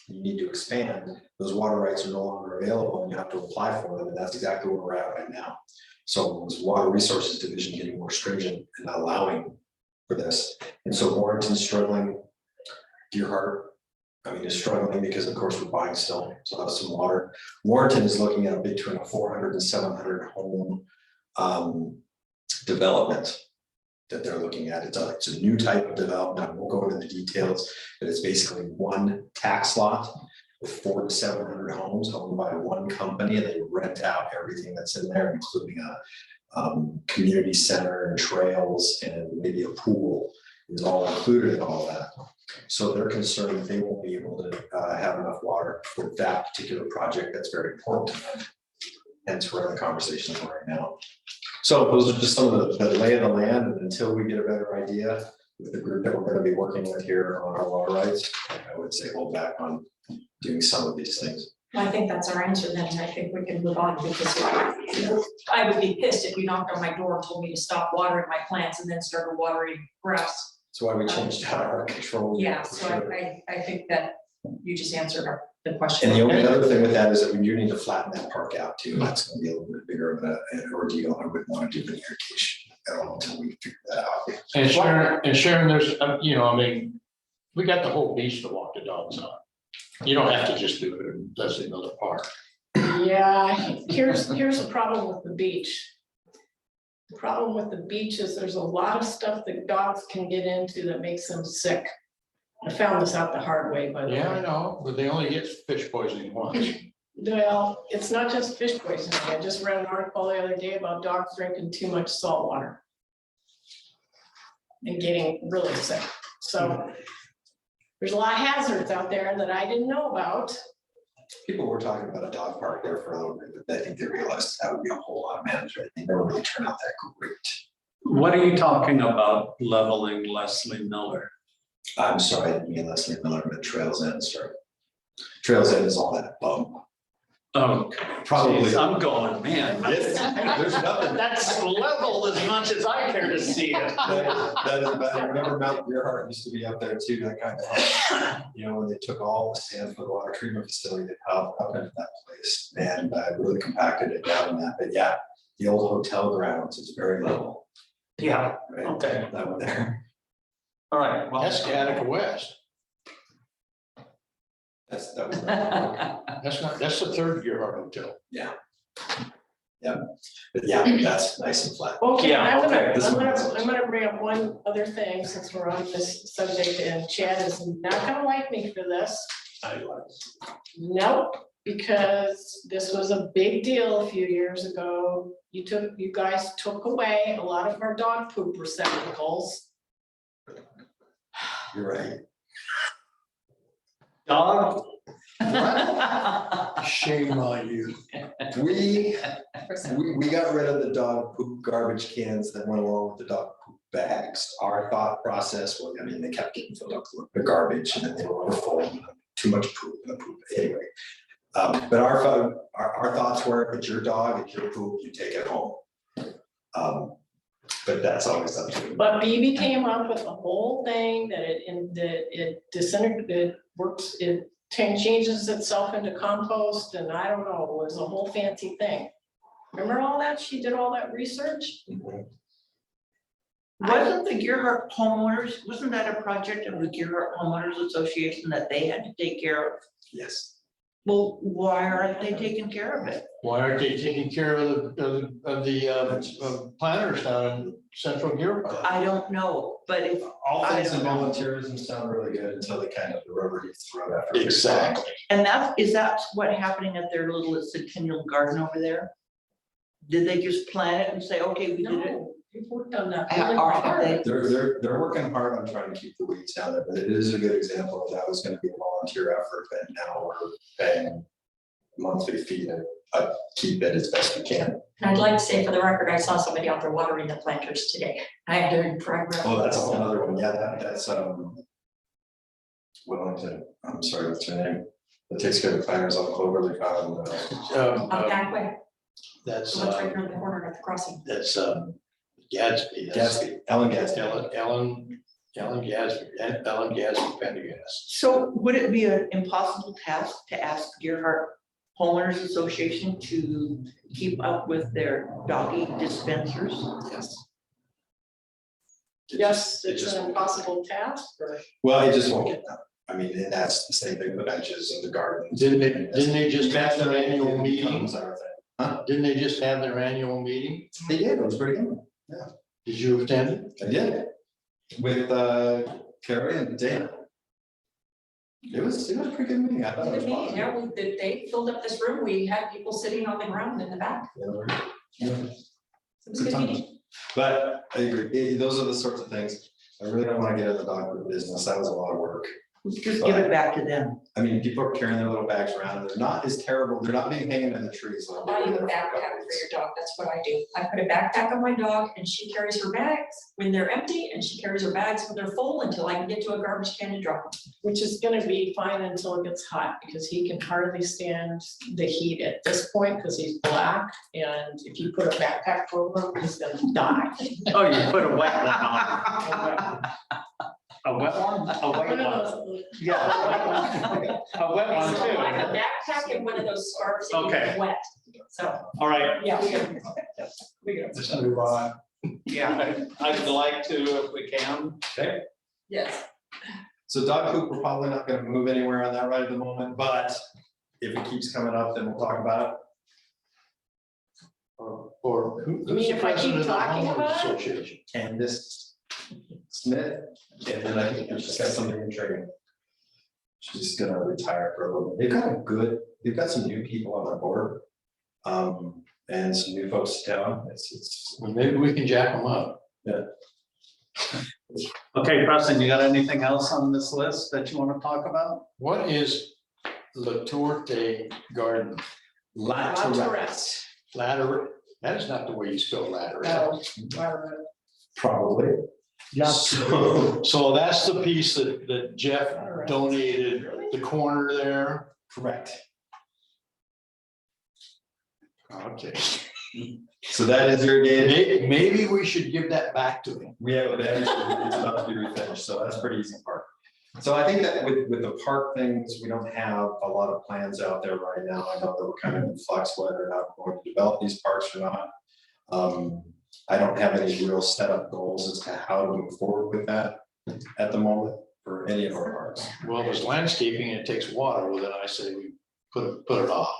you need to expand, those water rights are no longer available and you have to apply for them. And that's exactly where we're at right now. So it was Water Resources Division getting more stringent and not allowing for this. And so Warrenton's struggling, Gearhart, is struggling because of course we're buying still some water. Warrenton is looking at between a 400 and 700 home development that they're looking at. It's a new type of development. I won't go into the details, but it's basically one tax lot with 400 to 700 homes owned by one company, and they rent out everything that's in there, including a community center and trails and maybe a pool is all included in all that. So they're concerned that they won't be able to have enough water for that particular project that's very important to them. Hence, we're in the conversation right now. So those are just some of the lay of the land, and until we get a better idea with the group that we're going to be working with here on our water rights, I would say hold back on doing some of these things. I think that's our answer then, and I think we can move on, because I would be pissed if you knocked on my door and told me to stop watering my plants and then started watering grass. That's why we changed out our control. Yeah, for so sure. I think that you just answered the question. And the only other thing with that is that we do need to flatten that park out too. That's going to be a little bit bigger of an ordeal. I wouldn't want to do the irrigation at all until we figure that out. And Sharon, there's, we got the whole beach to walk the dogs on. You don't have to just do it in another park. Yeah, here's the problem with the beach. The problem with the beach is there's a lot of stuff that dogs can get into that makes them sick. I found this out the hard way, by the way. Yeah, I know, but they only get fish poisoning once. Well, it's not just fish poisoning. I just read an article the other day about dogs drinking too much salt water and getting really sick. So there's a lot of hazards out there that I didn't know about. People were talking about a dog park there for a little bit, but I think they realized that would be a whole lot of management. They never really turned out that great. What are you talking about leveling Leslie Miller? I'm sorry, I didn't mean Leslie Miller, but Trails End, sorry. Trails End is all that bump Probably. Geez, I'm going, man. There's nothing. That's leveled as much as I care to see it. That is bad. I remember Mount Deerheart used to be up there too, that kind of, you know, when they took all the sand for the water treatment facility, they piled up into that place and really compacted it down in that, but yeah, the old hotel grounds is very level. Yeah, Right? okay, That one there, all right, well. That's Gattaca West. that was. That's the third Gearhart Hotel. But yeah, that's nice and flat. Okay, Yeah, okay, this one is- I'm gonna bring up one other thing since we're on this subject and Chad is not gonna like me for this. I like. Nope, because this was a big deal a few years ago. You guys took away a lot of our dog poop receptacles. You're right. Dog, Shame on you. We got rid of the dog poop garbage cans that went along with the dog poop bags. Our thought process was, I mean, they kept getting filled up with the garbage and then they were overfull, too much poop and the poop anyway. But our thoughts were, it's your dog, it's your poop, you take it home. But that's always up to you. But BB came up with a whole thing that it disintegrates, it works, it changes itself into compost, and I don't know, it was a whole fancy thing. Remember all that? She did all that research? Wasn't the Gearhart homeowners, wasn't that a project of the Gearhart Homeowners Association that they had to take care of? Yes. Well, why aren't they taking care of it? Why aren't they taking care of the planters down in central Gearhart? I don't know, but if, All I things in don't know. volunteerism sound really good until they kind of, the rubber hits the road after. Exactly. and is that what happening at their little Centennial Garden over there? Did they just plant it and say, okay, we did it? No, we've worked on that. How- really are hard. they- They're working hard on trying to keep the weeds down there, but it is a good example of that was gonna be a volunteer effort, and now we're paying monthly fee to keep it as best we can. And I'd like to say for the record, I saw somebody out there watering the planters today. I had to progress. Oh, that's a whole other one, yeah, that's Wellington, I'm sorry, what's her name? That takes care of the planters on Cloverleaf Island. Up that way, That's, so it's right here in the corner at the crossing. that's Gadsby. That's Gatsby, Ellen Gatsby. Ellen Gadsby Pendergast. So would it be an impossible task to ask Gearhart Homeowners Association to keep up with their doggy dispensers? Yes. Yes, It it's just- an impossible task, or Well, it just won't get done. I mean, and that's the same thing with the benches and the gardens. Didn't they just have their annual meeting? Becomes our thing. Didn't they just have their annual meeting? They did, it was pretty good. Did you attend it? I did. With Carrie and Dana. It was a pretty good meeting. I thought it was positive. Yeah, they filled up this room. We had people sitting on the ground in the back. Yeah. It was a Good good times. meeting. But I agree, those are the sorts of things, I really don't wanna get in the dog food business, that was a lot of work. Just give it back to them. I mean, people are carrying their little bags around, and they're not as terrible, they're not being hanging in the trees. like I'll they buy were you a there for backpack couple for weeks. your dog. That's what I do. I put a backpack on my dog and she carries her bags when they're empty and she carries her bags when they're full until I can get to a garbage can to drop them. which is gonna be fine until it gets hot, because he can hardly stand the heat at this point, because he's black, and if you put a backpack over him, he's gonna die. oh, you put a wet one on. A wet one? A wet one? Yeah. A wet one So like a too. backpack and one of those scarves that you Okay. get wet. So, All right, yeah, we gotta, Let's move on. yeah, I'd like to if we can. Okay, yes. so dog poop, we're probably not gonna move anywhere on that right at the moment, but if it keeps coming up, then we'll talk about it. Or You who's mean the if I keep president of the talking homeowners about it? association? Candace Smith, and then I think she's got something in training. She's just gonna retire for a little bit. They've got some new people on their board. And some new folks in town. It's, Well, maybe we can jack them up. Okay, Preston, you got anything else on this list that you want to talk about? What is La Torte Garden? Laterettes, Ladder, that is not the way you spell ladder. probably. So that's the piece that Jeff donated, the corner there. Correct. Okay. So that is irrigated. Maybe we should give that back to him. We have a bench, it's about to be refinished, so that's a pretty easy part. So I think that with the park things, we don't have a lot of plans out there right now. I know that we're kind of in flux whether or not we're going to develop these parks or not. I don't have any real set up goals as to how to move forward with that at the moment for any of our parks. Well, if it's landscaping and it takes water, well, then I say we put it off.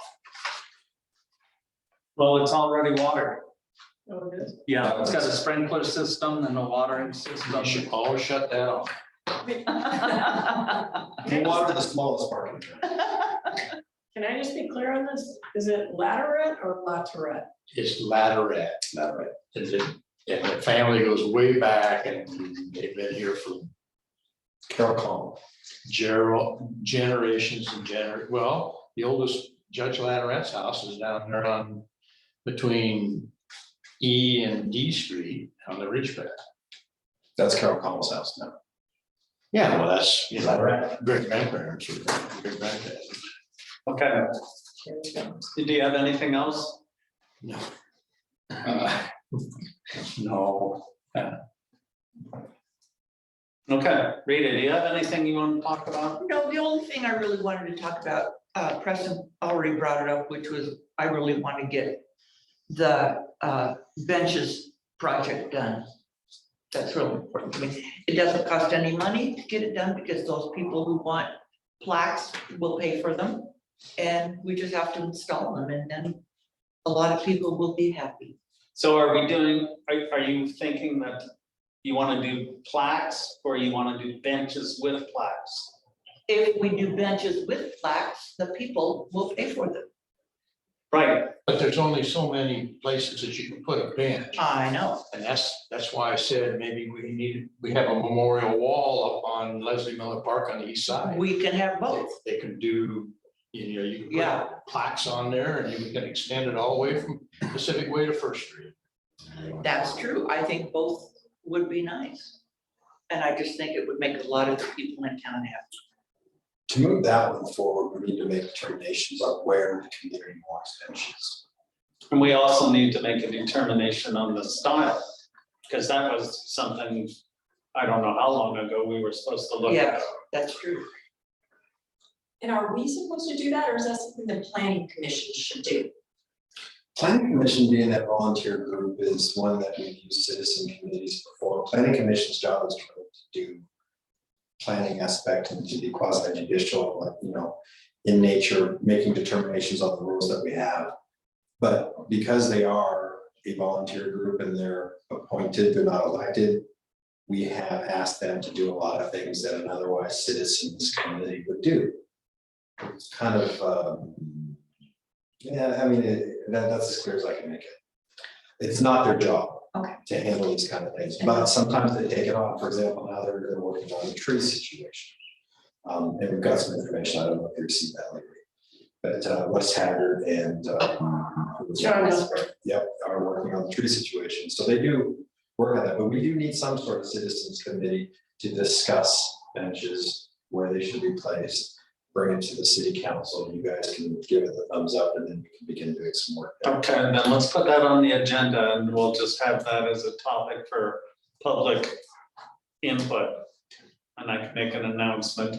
Well, it's already watered. Oh, it is. Yeah, it's got a sprinkler system and a watering You system. should always shut that off. We'll water the smallest park in town. Can I just be clear on this? Is it Lateret or Laterette? It's Latterette. And the family goes way back and they've been here for Carol Collin. generations and well, the oldest Judge Latterette's house is down there on between E and D Street on the Ridgeback. That's Carol Collin's house now. Yeah, well, that's, great grandparents or great grandparents. Okay, do you have anything else? No. No. Okay, Rita, do you have anything you want to talk about? No, the only thing I really wanted to talk about, Preston already brought it up, which was, I really want to get the benches project done. That's really important to me. It doesn't cost any money to get it done because those people who want plaques will pay for them. And we just have to install them and then a lot of people will be happy. So are we doing, are you thinking that you want to do plaques or you want to do benches with plaques? If we do benches with plaques, the people will pay for them. Right, But there's only so many places that you can put a bench. I know. And that's why I said maybe we have a memorial wall up on Leslie Miller Park on the east side. We can have both. They can do, you can Yeah. put plaques on there and you can extend it all the way from Pacific Way to First Street. That's true. I think both would be nice. And I just think it would make a lot of the people in town happy. To move that one forward, we need to make determinations on where the community wants benches. and we also need to make a determination on the style, because that was something, I don't know how long ago we were supposed to look Yeah. at. That's true. And are we supposed to do that, or is that something the planning commission should do? Planning commission being that volunteer group is one that we've used citizen committees before. Planning commission's job is to do planning aspect and to be quasi judicial, like, in nature, making determinations on the rules that we have. But because they are a volunteer group and they're appointed, they're not elected, we have asked them to do a lot of things that an otherwise citizens committee would do. It's kind of, yeah, I mean, that's as clear as I can make it. It's not their job. Okay. To handle these kind of things, but sometimes they take it on. For example, now they're working on the tree situation. And we've got some information, I don't know if you received that lately. But West Haggard and John Whisper. yep, are working on the tree situation. So they do work on that, but we do need some sort of citizens committee to discuss benches, where they should be placed. Bring it to the city council, you guys can give it the thumbs up and then we can begin doing some work. there. Okay, then let's put that on the agenda and we'll just have that as a topic for public input. And I can make an announcement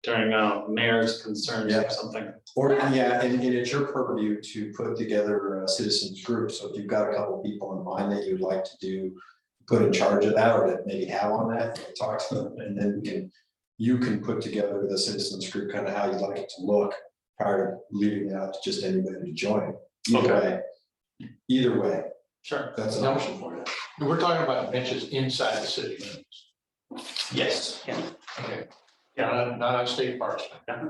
during mayor's concerns or Yeah. something. Or, yeah, and it's your purview to put together a citizens group, so if you've got a couple people in mind that you'd like to do, put in charge of that, or that maybe have on that, talk to them, and then you can put together with a citizens group kind of how you'd like it to look prior to leaving it out to just anybody to join. Either way, Sure. that's an option for you. We're talking about benches inside the city limits. Yes. Okay. Yeah, Not on state parks.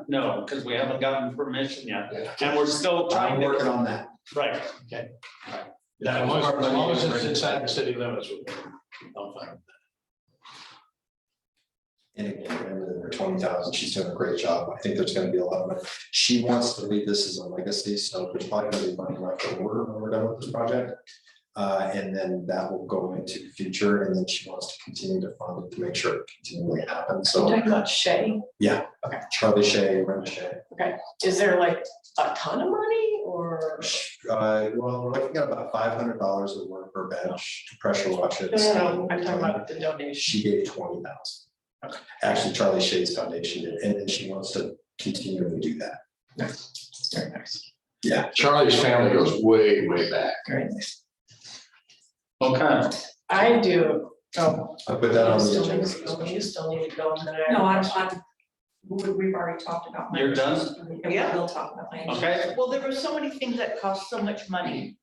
no, because we haven't gotten permission yet, Yeah. and we're still trying I'm to. working on that. Right. Okay. Yeah, As long as it's inside the city limits, I'm fine. And again, remember there are 20,000, she's doing a great job. I think there's gonna be a lot of money. She wants to leave this as a legacy, so there's probably gonna be money left over when we're done with this project. And then that will go into the future, and then she wants to continue to fund it to make sure it continually happens, So so, talking about Shay, yeah. Okay. Charlie Shea, Brenda Shea. is there like a ton of money or? or? Well, we're looking at about $500 of work per bench to pressure wash it. No, I'm talking about the donation. She gave 20,000. Actually, Charlie Shade's foundation did, and then she wants to continue to do that. Very nice. Yeah. Charlie's family goes way, way back. Very nice. Okay, I do, oh. I put that on You the still need agenda. to go, you still need to go, and then I. No, we've already talked about. You're done? And Yeah. we'll talk about mine. okay, Well, there were so many things that cost so much money.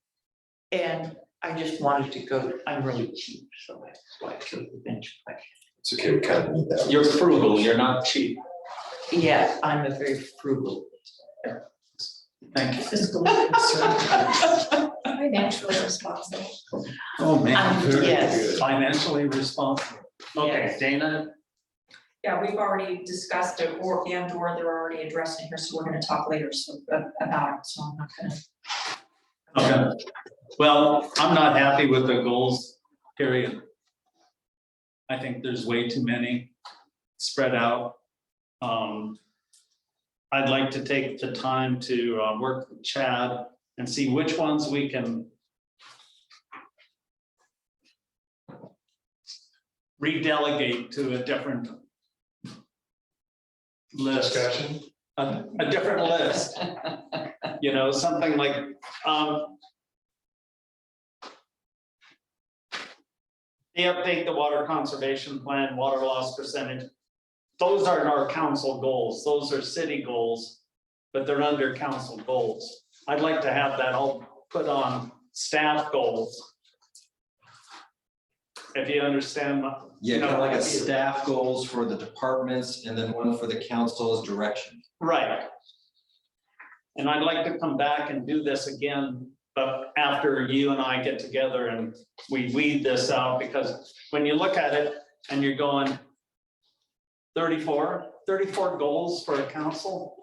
And I just wanted to go, I'm really cheap, so that's why I took the bench. It's okay, we kind of need that. you're frugal, you're not cheap. Yeah, I'm a very frugal. Thank you. Fiscally concerned. Financially responsible. Oh, man. Yes. Financially responsible. Okay, Yes. Dana, Yeah, we've already discussed it, or they're already addressing here, so we're gonna talk later about it, so I'm not gonna. okay. Well, I'm not happy with the goals, period. I think there's way too many spread out. I'd like to take the time to work with Chad and see which ones we can redelegate to a different list. Discussion? A different list. You know, something like, the update the water conservation plan, water loss percentage. Those aren't our council goals, those are city goals, but they're under council goals. I'd like to have that all put on staff goals. If you understand. Yeah, you know, kind of like a if you- staff goals for the departments and then one for the council's direction. Right. And I'd like to come back and do this again, but after you and I get together and we weed this out, because when you look at it and you're going 34 goals for a council,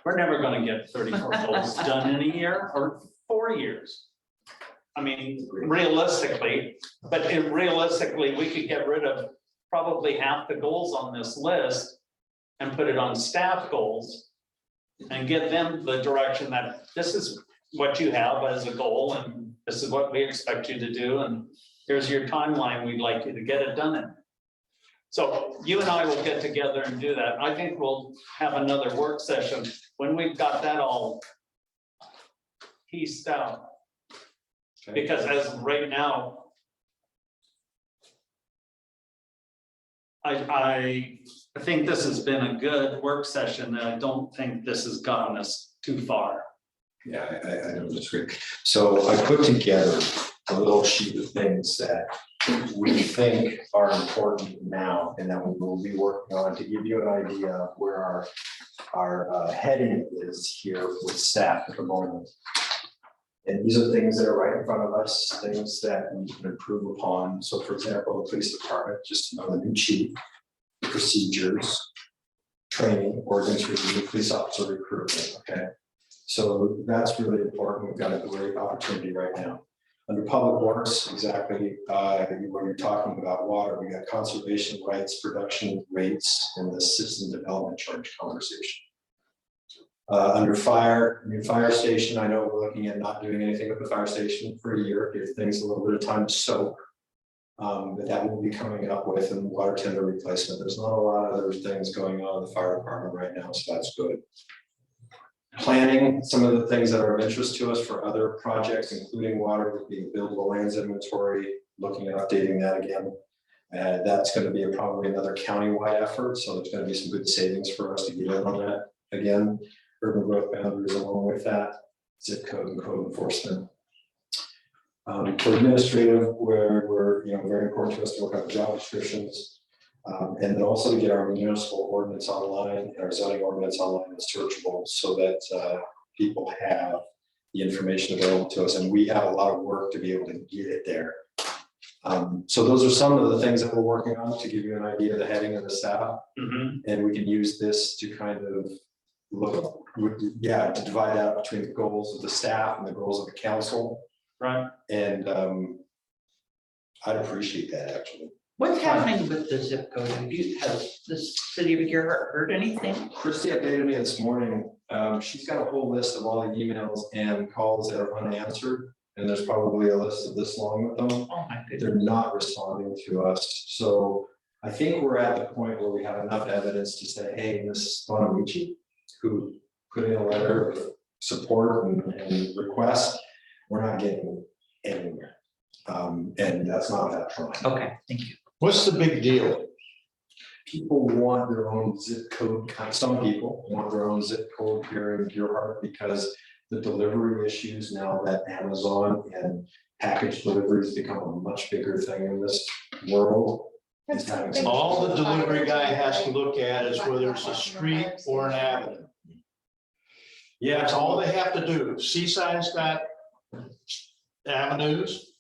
we're never gonna get 34 goals done in a year or 4 years. I mean, realistically, but realistically, we could get rid of probably half the goals on this list and put it on staff goals and give them the direction that this is what you have as a goal and this is what we expect you to do, and here's your timeline we'd like you to get it done in. So you and I will get together and do that. I think we'll have another work session when we've got that all pieced out. Okay. Because as of right now, I think this has been a good work session, and I don't think this has gotten us too far. Yeah, I don't disagree. So I put together a little sheet of things that we think are important now and that we will be working on to give you an idea of where our heading is here with staff at the moment. And these are things that are right in front of us, things that we can improve upon. So for example, the police department, just the new chief, procedures, training, ordinance review, police officer recruitment, okay? So that's really important. We've got a great opportunity right now. Under public works, exactly, when you're talking about water, we got conservation rights, production rates, and the citizen development charge conversation. Under fire, new fire station, I know we're looking at not doing anything with the fire station for a year, give things a little bit of time to soak. But that will be coming up with and water tender replacement. There's not a lot of other things going on in the fire department right now, so that's good. Planning, some of the things that are of interest to us for other projects, including water, would be buildable lands inventory, looking at updating that again. That's going to be probably another countywide effort, so there's going to be some good savings for us to get in on that again. Urban growth boundaries along with that, zip code and code enforcement. For administrative, where we're, very important to us to work on job descriptions. And then also to get our municipal ordinance online and our zoning ordinance online and searchable so that people have the information available to us. And we have a lot of work to be able to get it there. So those are some of the things that we're working on to give you an idea of the heading of the staff. And we can use this to kind of look, to divide out between the goals of the staff and the goals of the council. Right. And I'd appreciate that actually. What's happening with the zip code? Have the city of Gerhart heard anything? Christie updated me this morning She's got a whole list of all the emails and calls that are unanswered, and there's probably a list of this long with them. Oh, my goodness. They're not responding to us, so I think we're at the point where we have enough evidence to say, hey, Ms. Bonamici, who put in a letter of support and request, we're not getting anywhere. And that's not that trying. Okay, thank you. What's the big deal? People want their own zip code, some people want their own zip code here in Deerheart because the delivery issues now that Amazon and package deliveries become a much bigger thing in this world. is having some- All the delivery guy has to look at is whether it's a street or an avenue. Yeah, That's all they have to do. Seaside's got avenues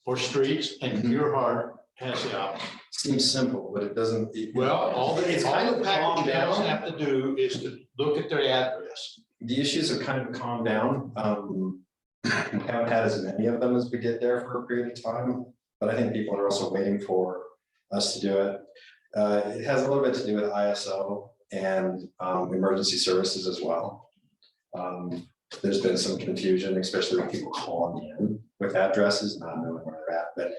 or streets, and Deerheart has the opposite. seems simple, but it doesn't. Well, all It's the kind of calmed package guys down. have to do is to look at their address. The issues have kind of calmed down. We haven't had as many of them as we did there for a period of time, but I think people are also waiting for us to do it. It has a little bit to do with ISO and emergency services as well. There's been some confusion, especially when people calling in with addresses, not knowing where they're at, but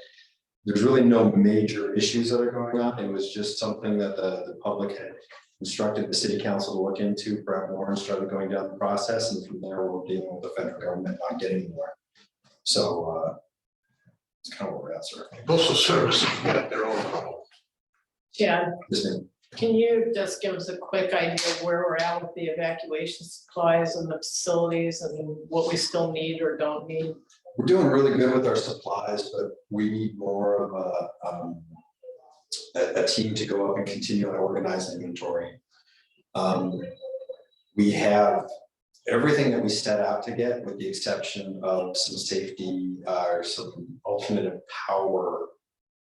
there's really no major issues that are going on. It was just something that the public had instructed the city council to look into. Brett Warren started going down the process, and from there, we're dealing with the federal government not getting anywhere. So it's kind of where we're at, sir. Postal Service has got their own problem. Chad, This thing. can you just give us a quick idea of where we're at with the evacuation supplies and the facilities and what we still need or don't need? We're doing really good with our supplies, but we need more of a team to go up and continue to organize inventory. We have everything that we set out to get, with the exception of some safety or some alternative power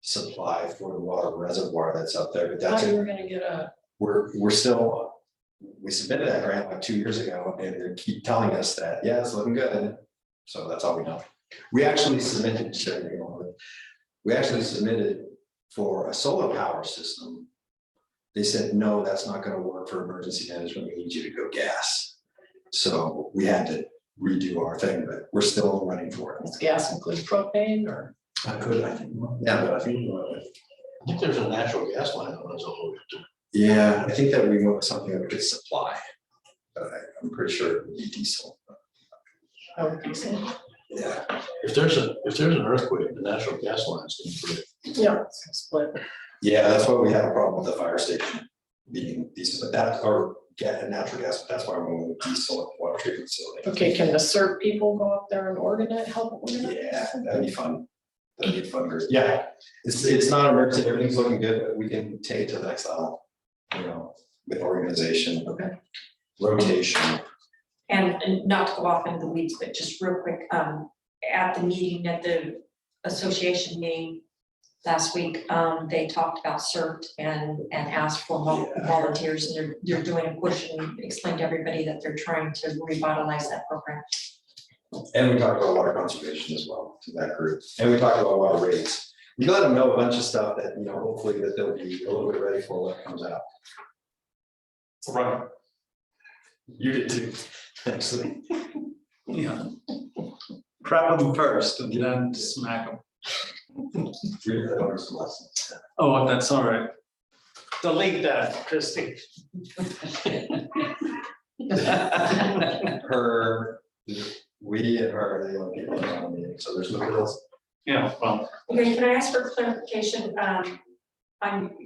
supply for the water reservoir that's up there, but that's Thought it. you were gonna get a, We're still, we submitted that grant like 2 years ago, and they keep telling us that, yeah, it's looking good. So that's all we know. We actually submitted, for a solar power system. They said, no, that's not gonna work for emergency management, we need you to go gas. So we had to redo our thing, but we're still running for it. does gas include propane or? I think, yeah, but I think. I think there's a natural gas line that runs all the way to. Yeah, I think that we went with something that we could supply, but I'm pretty sure it would be diesel. I would think so. Yeah, If there's an earthquake, the natural gas lines can break. Yeah, it's split. yeah, that's why we have a problem with the fire station being diesel, but that, or get a natural gas, but that's why we're going with diesel at the water treatment facility. Okay, can the CERT people go up there and organize, help organize? Yeah, that'd be fun. That'd be fun, yeah, it's not emergency, everything's looking good, but we can take it to the next level, you know, with organization. Okay. Rotation. And not to go off into the weeds, but just real quick, at the meeting, at the association meeting last week, they talked about CERT and asked for volunteers, and they're doing a push and explained to everybody that they're trying to revitalize that program. And we talked about water conservation as well to that group, and we talked about water rates. We let them know a bunch of stuff that, you know, hopefully that they'll be a little bit ready for when it comes out. Right. You did too, actually. Yeah. Prep them first and then smack them. Oh, that's all right. Delete that, Christie. Her, we and her are the only people in the meeting, so there's nobody else. Yeah, well, Okay, can I ask for clarification?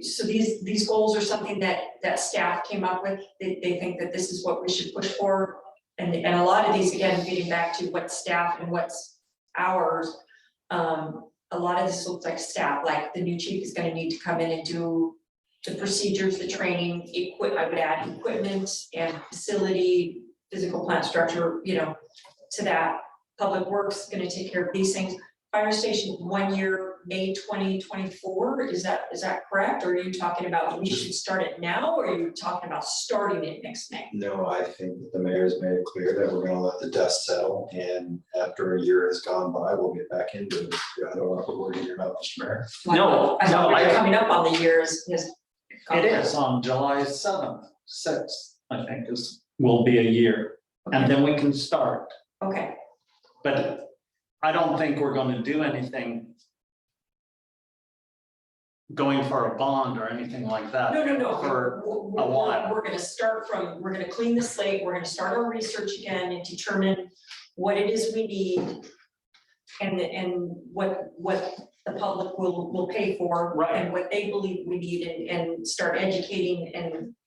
So these goals are something that staff came up with, they think that this is what we should push for. And a lot of these, again, getting back to what's staff and what's ours. A lot of this looks like staff, like the new chief is gonna need to come in and do the procedures, the training, I would add equipment and facility, physical plant structure, you know, to that. Public Works is gonna take care of these things. Fire station, 1 year, May 2024, is that correct? Or are you talking about we should start it now, or are you talking about starting it next May? No, I think that the mayor's made it clear that we're gonna let the dust settle, and after a year has gone by, we'll get back into it. I don't want to put word in your mouth, Mr. Mayor. No, I thought no, we were I- coming up on the years. it is on July 7th, 6th, I think is will be a year, and then we can start. Okay, But I don't think we're gonna do anything going for a bond or anything like that. no. For We're- a while. We're gonna start from, we're gonna clean the slate, we're gonna start our research again and determine what it is we need. And what the public will pay for. Right. And what they believe we need and start educating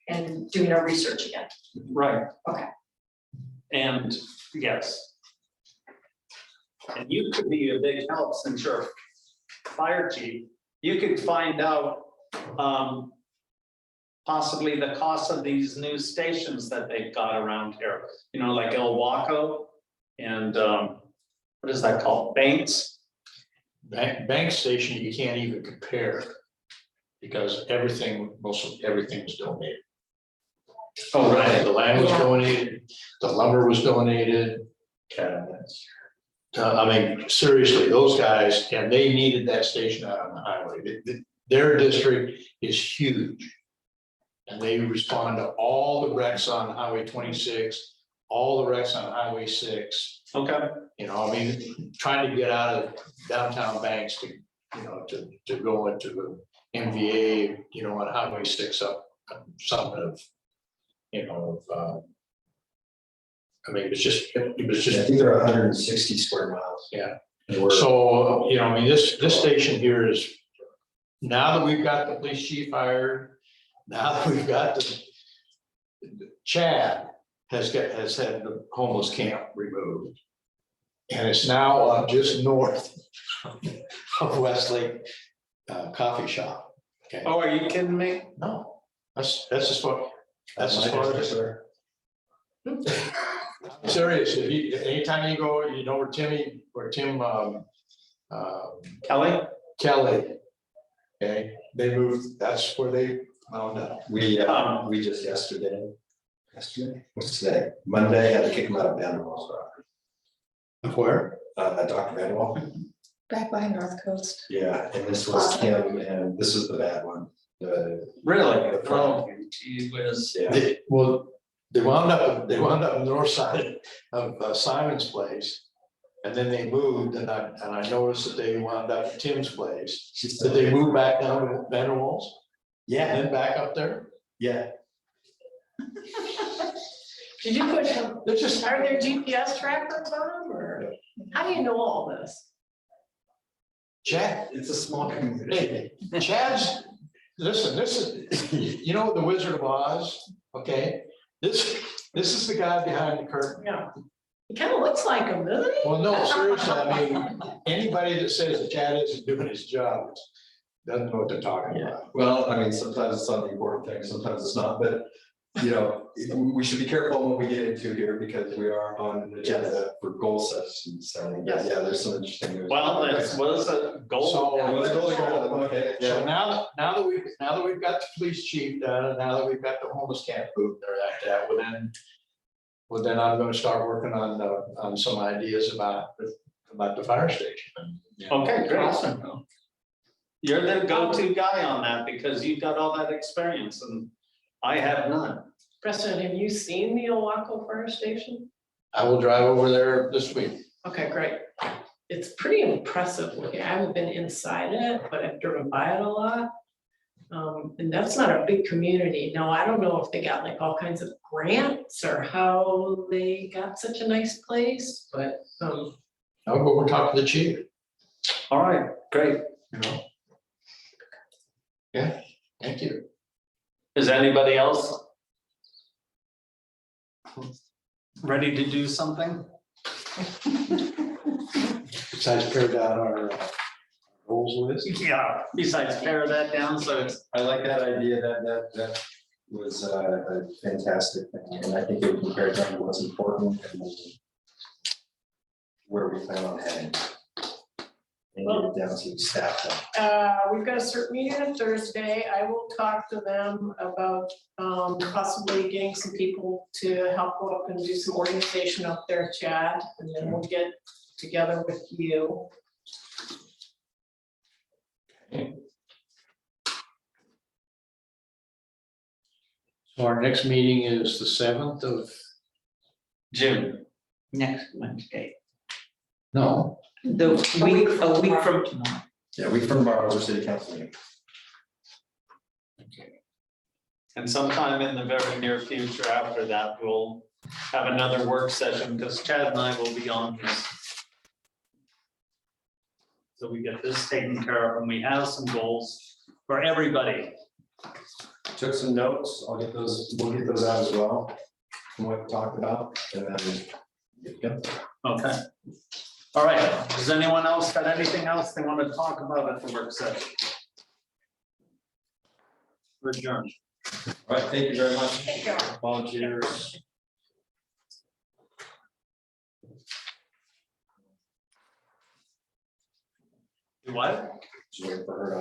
and doing our research again. Right. Okay. And yes. And you could be a big help since you're a fire chief. You could find out possibly the cost of these new stations that they've got around here. You know, like El Waco and what is that called? Banks? Bank station, you can't even compare. Because everything, most everything's donated. Oh, right. The land was Yeah. donated, the lumber was donated. Cabinets. I mean, seriously, those guys, and they needed that station out on the highway. Their district is huge. And they respond to all the wrecks on Highway 26, all the wrecks on Highway 6. Okay. You know, I mean, trying to get out of downtown Banks to, you know, to go into the MVA, you know, on Highway 6 up something of, you know, I mean, it was just, I think they're 160 square miles. yeah. And we're- So, you know, I mean, this station here is, now that we've got the police chief hired, now that we've got Chad has had the homeless camp removed. And it's now just north of Westlake Coffee Shop. Okay, Oh, are you kidding me? no, that's as far, that's as my far district, as. sir. I'm serious, if anytime you go, you know, where Tim Kelly? Kelly. Okay, they moved, that's where they found out. We just yesterday, what's today? Monday, had to kick him out of Vanderwall's property. Where? Dr. Vanderwall. Back by North Coast. Yeah, and this was Kim, and this is the bad one. Really? Oh, gee whiz. Yeah, They wound up on the north side of Simon's place. And then they moved, and I noticed that they wound up at Tim's place. Did they move back down to Vanderwall's yeah, and then back up there? yeah. Did you put them, They're just, are there GPS trackers on them, or how do you know all this? Chad, It's a small community. hey, Chad's, listen, this is, you know, the Wizard of Oz, okay? This is the guy behind the curtain. Yeah. It kind of looks like them, doesn't it? Well, no, seriously, I mean, anybody that says that Chad isn't doing his job doesn't know what they're talking about. Well, I mean, sometimes it's on the important thing, sometimes it's not, but, you know, we should be careful what we get into here because we are on an agenda for goal sessions. So, yeah, there's some interesting news. Well, that's, what is a goal? So- Well, let's go to- okay, So yeah. now that we've got the police chief done, and now that we've got the homeless camp moved or like that, well, then I'm gonna start working on some ideas about the fire station. Okay, great. You're the go-to guy on that because you've got all that experience and I have none. Preston, have you seen the Owaco Fire Station? I will drive over there this week. Okay, great. It's pretty impressive looking. I haven't been inside it, but I've driven by it a lot. And that's not a big community. Now, I don't know if they got like all kinds of grants or how they got such a nice place, but I'll go over and talk to the chief, All right, great. you know? Yeah, thank you. Is anybody else ready to do something? Besides pare down our goals list. Yeah. Besides pare that down, so it's, I like that idea, that was a fantastic thing, and I think it compared down to what's important and where we plan on heading. And get it down to staff time. we've got a CERT meeting on Thursday. I will talk to them about possibly getting some people to help go up and do some organization up there, Chad, and then we'll get together with you. So our next meeting is the 7th of June. next Wednesday. No, The a week from tomorrow. Yeah, we from our other city council meeting. And sometime in the very near future after that, we'll have another work session because Chad and I will be on this. So we get this taken care of and we have some goals for everybody. Took some notes, we'll get those out as well, from what we talked about, and then. Yeah. Okay. All right. Does anyone else got anything else they want to talk about at the work session? We're adjourned. All right, thank you very much. Thank you. Volunteers. What? Just waiting for her to